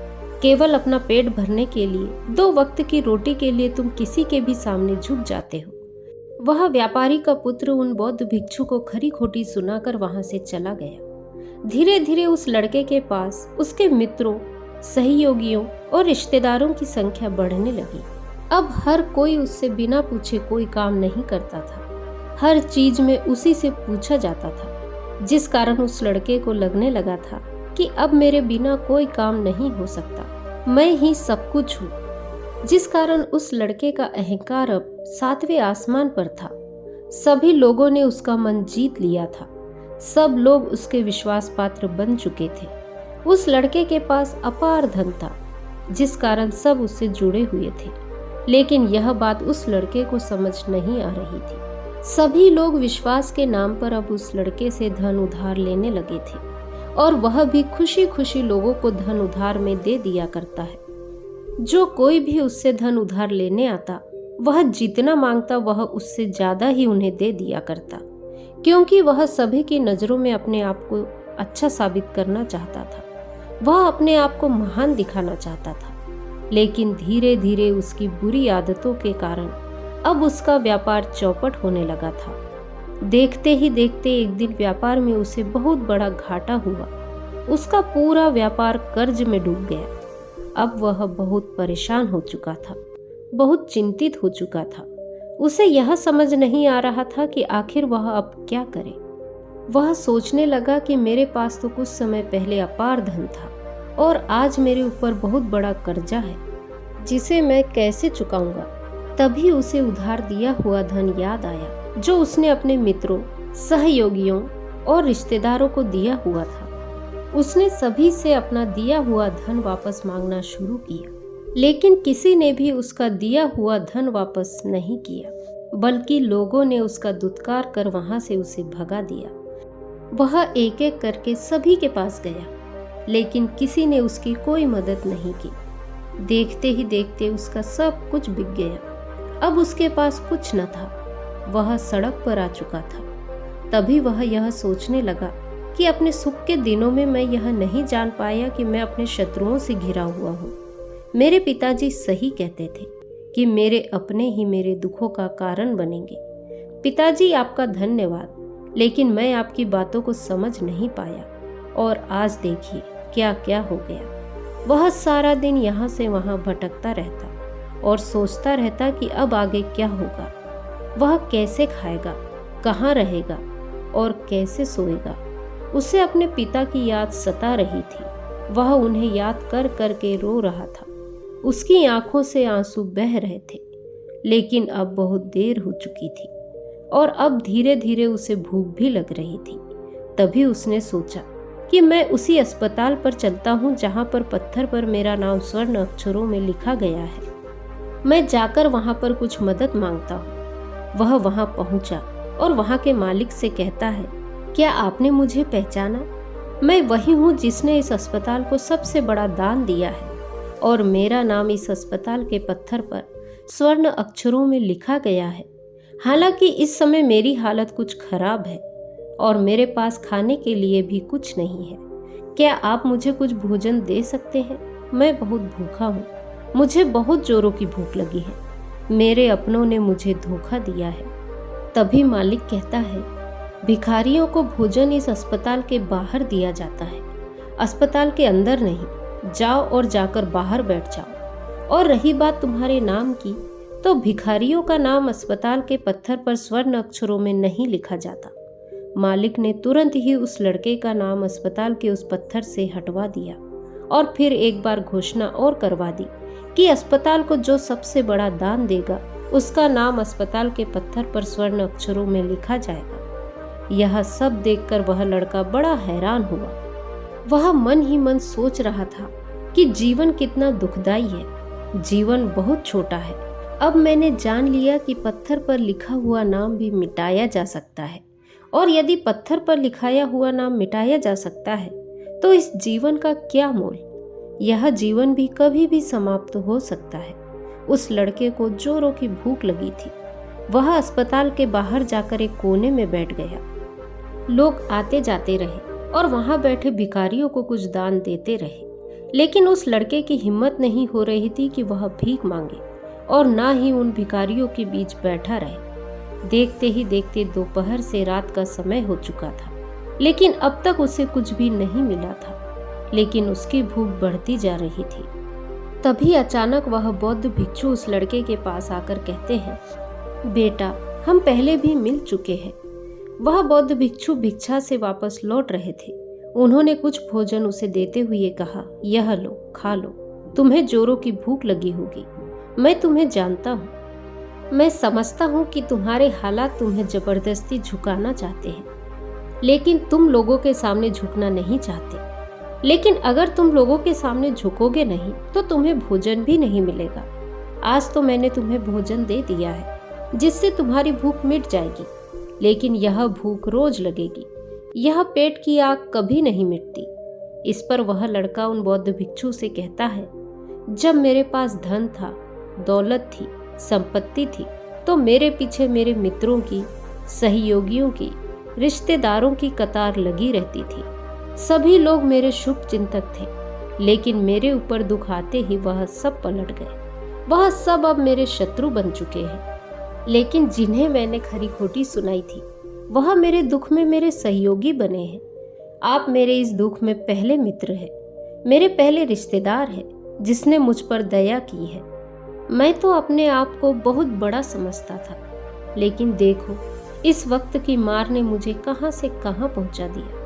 केवल अपना पेट भरने के लिए 2 वक्त की रोटी के लिए तुम किसी के भी सामने झुक जाते हो। वह व्यापारी का पुत्र उन बौद्ध भिक्षु को खरी खोटी सुनाकर वहां से चला गया। धीरे धीरे उस लड़के के पास उसके मित्रों, सहयोगियों और रिश्तेदारों की संख्या बढ़ने लगी। अब हर कोई उससे बिना पूछे कोई काम नहीं करता था। हर चीज में उसी से पूछा जाता था, जिस कारण उस लड़के को लगने लगा था कि अब मेरे बिना कोई काम नहीं हो सकता, मैं ही सब कुछ हूँ। जिस कारण उस लड़के का अहंकार अब 7वें आसमान पर था। सभी लोगों ने उसका मन जीत लिया था। सब लोग उसके विश्वास पात्र बन चुके थे। उस लड़के के पास अपार धन था, जिस कारण सब उससे जुड़े हुए थे। लेकिन यह बात उस लड़के को समझ नहीं आ रही थी। सभी लोग विश्वास के नाम पर अब उस लड़के से धन उधार लेने लगे थे और वह भी खुशी खुशी लोगों को धन उधार में दे दिया करता है। जो कोई भी उससे धन उधार लेने आता, वह जितना मांगता वह उससे ज्यादा ही उन्हें दे दिया करता, क्योंकि वह सभी की नजरों में अपने आप को अच्छा साबित करना चाहता था। वह अपने आप को महान दिखाना चाहता था। लेकिन धीरे धीरे उसकी बुरी आदतों के कारण अब उसका व्यापार चौपट होने लगा था। देखते ही देखते एक दिन व्यापार में उसे बहुत बड़ा घाटा हुआ। उसका पूरा व्यापार कर्ज में डूब गया। अब वह बहुत परेशान हो चुका था, बहुत चिंतित हो चुका था। उसे यह समझ नहीं आ रहा था कि आखिर वह अब क्या करे। वह सोचने लगा कि मेरे पास तो कुछ समय पहले अपार धन था और आज मेरे ऊपर बहुत बड़ा कर्जा है, जिसे मैं कैसे चुकाऊंगा। तभी उसे उधार दिया हुआ धन याद आया जो उसने अपने मित्रों, सहयोगियों और रिश्तेदारों को दिया हुआ था। उसने सभी से अपना दिया हुआ धन वापस मांगना शुरू किया, लेकिन किसी ने भी उसका दिया हुआ धन वापस नहीं किया, बल्कि लोगों ने उसका दुत्कार कर वहां से उसे भगा दिया। वह एक एक करके सभी के पास गया, लेकिन किसी ने उसकी कोई मदद नहीं की। देखते ही देखते उसका सब कुछ बिक गया। अब उसके पास कुछ न था। वह सड़क पर आ चुका था। तभी वह यह सोचने लगा कि अपने सुख के दिनों में मैं यह नहीं जान पाया कि मैं अपने शत्रुओं से घिरा हुआ हूँ। मेरे पिताजी सही कहते थे कि मेरे अपने ही मेरे दुखों का कारण बनेंगे। पिताजी, आपका धन्यवाद, लेकिन मैं आपकी बातों को समझ नहीं पाया और आज देखिए क्या क्या हो गया। वह सारा दिन यहाँ से वहाँ भटकता रहता और सोचता रहता कि अब आगे क्या होगा। वह कैसे खाएगा, कहाँ रहेगा और कैसे सोएगा। उसे अपने पिता की याद सता रही थी। वह उन्हें याद कर कर के रो रहा था। उसकी आंखों से आंसू बह रहे थे, लेकिन अब बहुत देर हो चुकी थी और अब धीरे धीरे उसे भूख भी लग रही थी। तभी उसने सोचा कि मैं उसी अस्पताल पर चलता हूँ जहाँ पर पत्थर पर मेरा नाम स्वर्ण अक्षरों में लिखा गया है। मैं जाकर वहाँ पर कुछ मदद मांगता हूँ। वह वहाँ पहुँचा और वहाँ के मालिक से कहता है, क्या आपने मुझे पहचाना? मैं वही हूँ जिसने इस अस्पताल को सबसे बड़ा दान दिया है और मेरा नाम इस अस्पताल के पत्थर पर स्वर्ण अक्षरों में लिखा गया है। हालांकि इस समय मेरी हालत कुछ खराब है और मेरे पास खाने के लिए भी कुछ नहीं है। क्या आप मुझे कुछ भोजन दे सकते हैं? मैं बहुत भूखा हूँ। मुझे बहुत जोरों की भूख लगी है। मेरे अपनों ने मुझे धोखा दिया है। तभी मालिक कहता है, भिखारियों को भोजन इस अस्पताल के बाहर दिया जाता है, अस्पताल के अंदर नहीं। जाओ और जाकर बाहर बैठ जाओ। और रही बात तुम्हारे नाम की, तो भिखारियों का नाम अस्पताल के पत्थर पर स्वर्ण अक्षरों में नहीं लिखा जाता। मालिक ने तुरंत ही उस लड़के का नाम अस्पताल के उस पत्थर से हटवा दिया और फिर एक बार घोषणा और करवा दी कि अस्पताल को जो सबसे बड़ा दान देगा उसका नाम अस्पताल के पत्थर पर स्वर्ण अक्षरों में लिखा जाएगा। यह सब देखकर वह लड़का बड़ा हैरान हुआ। वह मन ही मन सोच रहा था कि जीवन कितना दुखदाई है। जीवन बहुत छोटा है। अब मैंने जान लिया कि पत्थर पर लिखा हुआ नाम भी मिटाया जा सकता है, और यदि पत्थर पर लिखाया हुआ नाम मिटाया जा सकता है तो इस जीवन का क्या मोल। यह जीवन भी कभी भी समाप्त हो सकता है। उस लड़के को जोरों की भूख लगी थी। वह अस्पताल के बाहर जाकर एक कोने में बैठ गया। लोग आते जाते रहे और वहां बैठे भिखारियों को कुछ दान देते रहे, लेकिन उस लड़के की हिम्मत नहीं हो रही थी कि वह भीख मांगे और ना ही उन भिखारियों के बीच बैठा रहे। देखते ही देखते दोपहर से रात का समय हो चुका था, लेकिन अब तक उसे कुछ भी नहीं मिला था। लेकिन उसकी भूख बढ़ती जा रही थी। तभी अचानक वह बौद्ध भिक्षु उस लड़के के पास आकर कहते हैं, बेटा, हम पहले भी मिल चुके हैं। वह बौद्ध भिक्षु भिक्षा से वापस लौट रहे थे। उन्होंने कुछ भोजन उसे देते हुए कहा, यह लो, खा लो। तुम्हें जोरों की भूख लगी होगी। मैं तुम्हें जानता हूँ। मैं समझता हूँ कि तुम्हारे हालात तुम्हें जबरदस्ती झुकाना चाहते हैं, लेकिन तुम लोगों के सामने झुकना नहीं चाहते। लेकिन अगर तुम लोगों के सामने झुकोगे नहीं तो तुम्हें भोजन भी नहीं मिलेगा। आज तो मैंने तुम्हें भोजन दे दिया है जिससे तुम्हारी भूख मिट जाएगी, लेकिन यह भूख रोज लगेगी। यह पेट की आग कभी नहीं मिटती। इस पर वह लड़का उन बौद्ध भिक्षु से कहता है, जब मेरे पास धन था, दौलत थी, संपत्ति थी, तो मेरे पीछे मेरे मित्रों की, सहयोगियों की, रिश्तेदारों की कतार लगी रहती थी। सभी लोग मेरे शुभ चिंतक थे, लेकिन मेरे ऊपर दुख आते ही वह सब पलट गए। वह सब अब मेरे शत्रु बन चुके हैं। लेकिन जिन्हें मैंने खरी खोटी सुनाई थी, वह मेरे दुख में मेरे सहयोगी बने हैं। आप मेरे इस दुख में पहले मित्र हैं, मेरे पहले रिश्तेदार हैं, जिसने मुझ पर दया की है। मैं तो अपने आप को बहुत बड़ा समझता था, लेकिन देखो, इस वक्त की मार ने मुझे कहां से कहां पहुंचा दिया।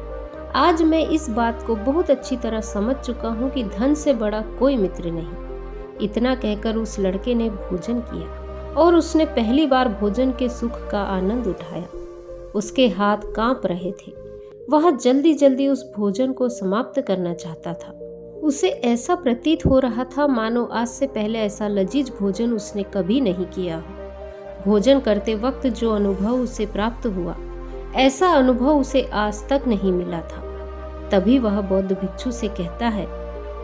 आज मैं इस बात को बहुत अच्छी तरह समझ चुका हूँ कि धन से बड़ा कोई मित्र नहीं। इतना कहकर उस लड़के ने भोजन किया और उसने पहली बार भोजन के सुख का आनंद उठाया। उसके हाथ कांप रहे थे। वह जल्दी जल्दी उस भोजन को समाप्त करना चाहता था। उसे ऐसा प्रतीत हो रहा था मानो आज से पहले ऐसा लजीज भोजन उसने कभी नहीं किया हो। भोजन करते वक्त जो अनुभव उसे प्राप्त हुआ, ऐसा अनुभव उसे आज तक नहीं मिला था। तभी वह बौद्ध भिक्षु से कहता है,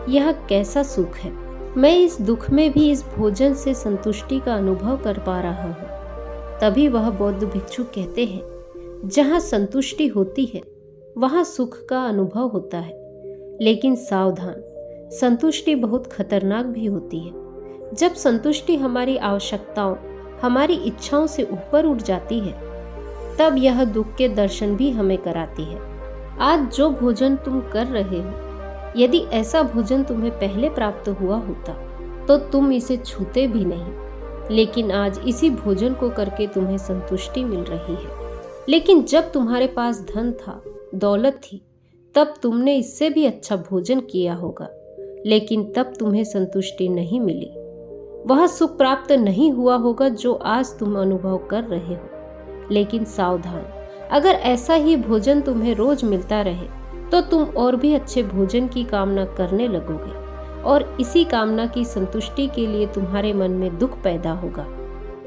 यह कैसा सुख है। मैं इस दुख में भी इस भोजन से संतुष्टि का अनुभव कर पा रहा हूँ। तभी वह बौद्ध भिक्षु कहते हैं, जहाँ संतुष्टि होती है वहाँ सुख का अनुभव होता है, लेकिन सावधान, संतुष्टि बहुत खतरनाक भी होती है। जब संतुष्टि हमारी आवश्यकताओं, हमारी इच्छाओं से ऊपर उठ जाती है, तब यह दुख के दर्शन भी हमें कराती है। आज जो भोजन तुम कर रहे हो, यदि ऐसा भोजन तुम्हें पहले प्राप्त हुआ होता तो तुम इसे छूते भी नहीं, लेकिन आज इसी भोजन को करके तुम्हें संतुष्टि मिल रही है। लेकिन जब तुम्हारे पास धन था, दौलत थी, तब तुमने इससे भी अच्छा भोजन किया होगा, लेकिन तब तुम्हें संतुष्टि नहीं मिली। वह सुख प्राप्त नहीं हुआ होगा जो आज तुम अनुभव कर रहे हो। लेकिन सावधान, अगर ऐसा ही भोजन तुम्हें रोज मिलता रहे तो तुम और भी अच्छे भोजन की कामना करने लगोगे, और इसी कामना की संतुष्टि के लिए तुम्हारे मन में दुख पैदा होगा।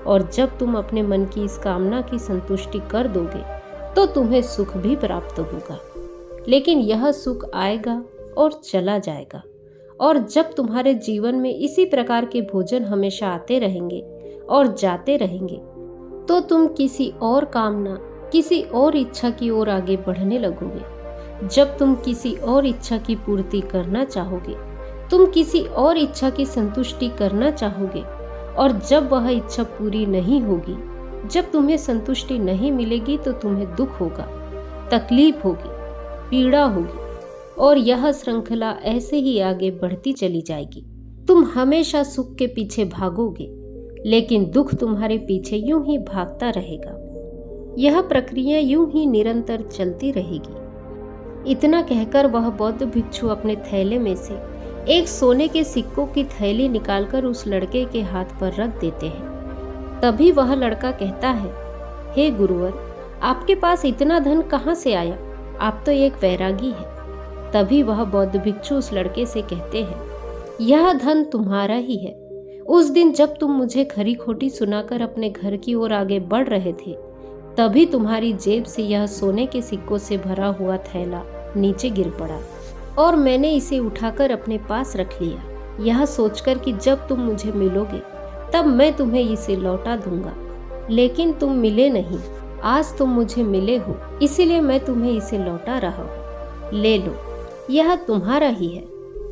और जब तुम अपने मन की इस कामना की संतुष्टि कर दोगे तो तुम्हें सुख भी प्राप्त होगा। लेकिन यह सुख आएगा और चला जाएगा। और जब तुम्हारे जीवन में इसी प्रकार के भोजन हमेशा आते रहेंगे और जाते रहेंगे, तो तुम किसी और कामना, किसी और इच्छा की ओर आगे बढ़ने लगोगे। जब तुम किसी और इच्छा की पूर्ति करना चाहोगे, तुम किसी और इच्छा की संतुष्टि करना चाहोगे, और जब वह इच्छा पूरी नहीं होगी, जब तुम्हें संतुष्टि नहीं मिलेगी, तो तुम्हें दुख होगा, तकलीफ होगी, पीड़ा होगी, और यह श्रृंखला ऐसे ही आगे बढ़ती चली जाएगी। तुम हमेशा सुख के पीछे भागोगे, लेकिन दुख तुम्हारे पीछे यूं ही भागता रहेगा। यह प्रक्रिया यूं ही निरंतर चलती रहेगी। इतना कहकर वह बौद्ध भिक्षु अपने थैले में से एक सोने के सिक्कों की थैली निकालकर उस लड़के के हाथ पर रख देते हैं। तभी वह लड़का कहता है, हे गुरुवर, आपके पास इतना धन कहाँ से आया? आप तो एक वैरागी है। तभी वह बौद्ध भिक्षु उस लड़के से कहते हैं, यह धन तुम्हारा ही है। उस दिन जब तुम मुझे खरी खोटी सुनाकर अपने घर की ओर आगे बढ़ रहे थे, तभी तुम्हारी जेब से यह सोने के सिक्कों से भरा हुआ थैला नीचे गिर पड़ा, और मैंने इसे उठाकर अपने पास रख लिया, यह सोचकर कि जब तुम मुझे मिलोगे तब मैं तुम्हें इसे लौटा दूंगा। लेकिन तुम मिले नहीं। आज तुम मुझे मिले हो, इसीलिए मैं तुम्हें इसे लौटा रहा हूँ। ले लो, यह तुम्हारा ही है।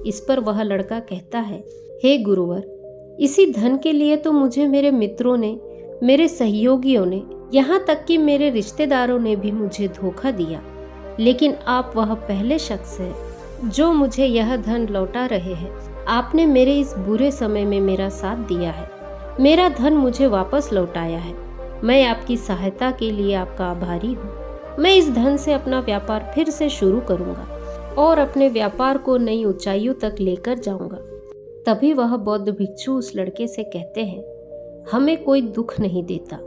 इस पर वह लड़का कहता है, हे गुरुवर, इसी धन के लिए तो मुझे मेरे मित्रों ने, मेरे सहयोगियों ने, यहाँ तक कि मेरे रिश्तेदारों ने भी मुझे धोखा दिया। लेकिन आप वह पहले शख्स हैं जो मुझे यह धन लौटा रहे हैं। आपने मेरे इस बुरे समय में मेरा साथ दिया है, मेरा धन मुझे वापस लौटाया है। मैं आपकी सहायता के लिए आपका आभारी हूँ। मैं इस धन से अपना व्यापार फिर से शुरू करूँगा और अपने व्यापार को नई ऊंचाइयों तक लेकर जाऊंगा। तभी वह बौद्ध भिक्षु उस लड़के से कहते हैं, हमें कोई दुख नहीं देता,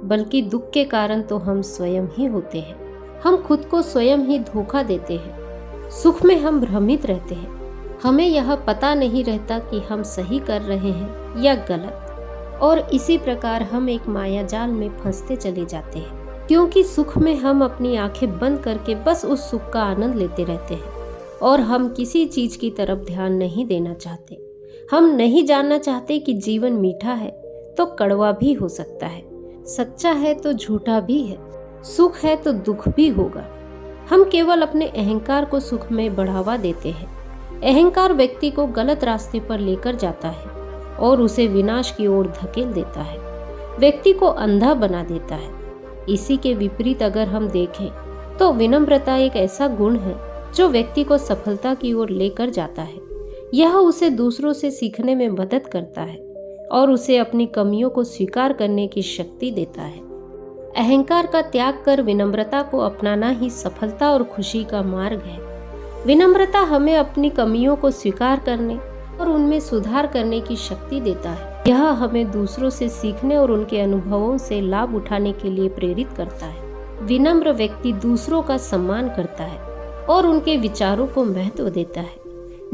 बल्कि दुख के कारण तो हम स्वयं ही होते हैं। हम खुद को स्वयं ही धोखा देते हैं। सुख में हम भ्रमित रहते हैं। हमें यह पता नहीं रहता कि हम सही कर रहे हैं या गलत, और इसी प्रकार हम एक मायाजाल में फंसते चले जाते हैं। क्योंकि सुख में हम अपनी आंखें बंद करके बस उस सुख का आनंद लेते रहते हैं, और हम किसी चीज की तरफ ध्यान नहीं देना चाहते। हम नहीं जानना चाहते कि जीवन मीठा है तो कड़वा भी हो सकता है, सच्चा है तो झूठा भी है, सुख है तो दुख भी होगा। हम केवल अपने अहंकार को सुख में बढ़ावा देते हैं। अहंकार व्यक्ति को गलत रास्ते पर लेकर जाता है और उसे विनाश की ओर धकेल देता है, व्यक्ति को अंधा बना देता है। इसी के विपरीत अगर हम देखें तो विनम्रता एक ऐसा गुण है जो व्यक्ति को सफलता की ओर लेकर जाता है। यह उसे दूसरों से सीखने में मदद करता है और उसे अपनी कमियों को स्वीकार करने की शक्ति देता है। अहंकार का त्याग कर विनम्रता को अपनाना ही सफलता और खुशी का मार्ग है। विनम्रता हमें अपनी कमियों को स्वीकार करने और उनमें सुधार करने की शक्ति देता है। यह हमें दूसरों से सीखने और उनके अनुभवों से लाभ उठाने के लिए प्रेरित करता है। विनम्र व्यक्ति दूसरों का सम्मान करता है और उनके विचारों को महत्व देता है,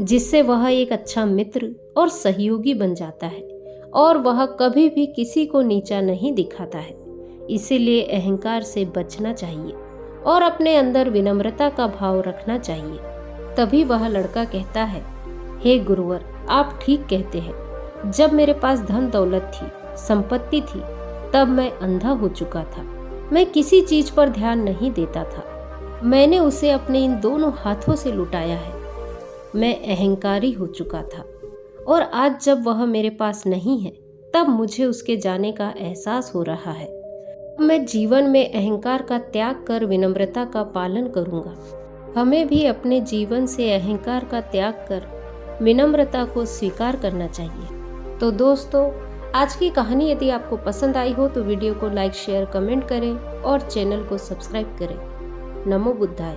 जिससे वह एक अच्छा मित्र और सहयोगी बन जाता है, और वह कभी भी किसी को नीचा नहीं दिखाता है। इसीलिए अहंकार से बचना चाहिए और अपने अंदर विनम्रता का भाव रखना चाहिए। तभी वह लड़का कहता है, हे गुरुवर, आप ठीक कहते हैं। जब मेरे पास धन दौलत थी, संपत्ति थी, तब मैं अंधा हो चुका था। मैं किसी चीज पर ध्यान नहीं देता था। मैंने उसे अपने इन दोनों हाथों से लुटाया है। मैं अहंकारी हो चुका था, और आज जब वह मेरे पास नहीं है, तब मुझे उसके जाने का एहसास हो रहा है। मैं जीवन में अहंकार का त्याग कर विनम्रता का पालन करूंगा। हमें भी अपने जीवन से अहंकार का त्याग कर विनम्रता को स्वीकार करना चाहिए। तो दोस्तों, आज की कहानी यदि आपको पसंद आई हो तो वीडियो को लाइक, शेयर, कमेंट करें और चैनल को सब्सक्राइब करें। नमो बुद्धाय।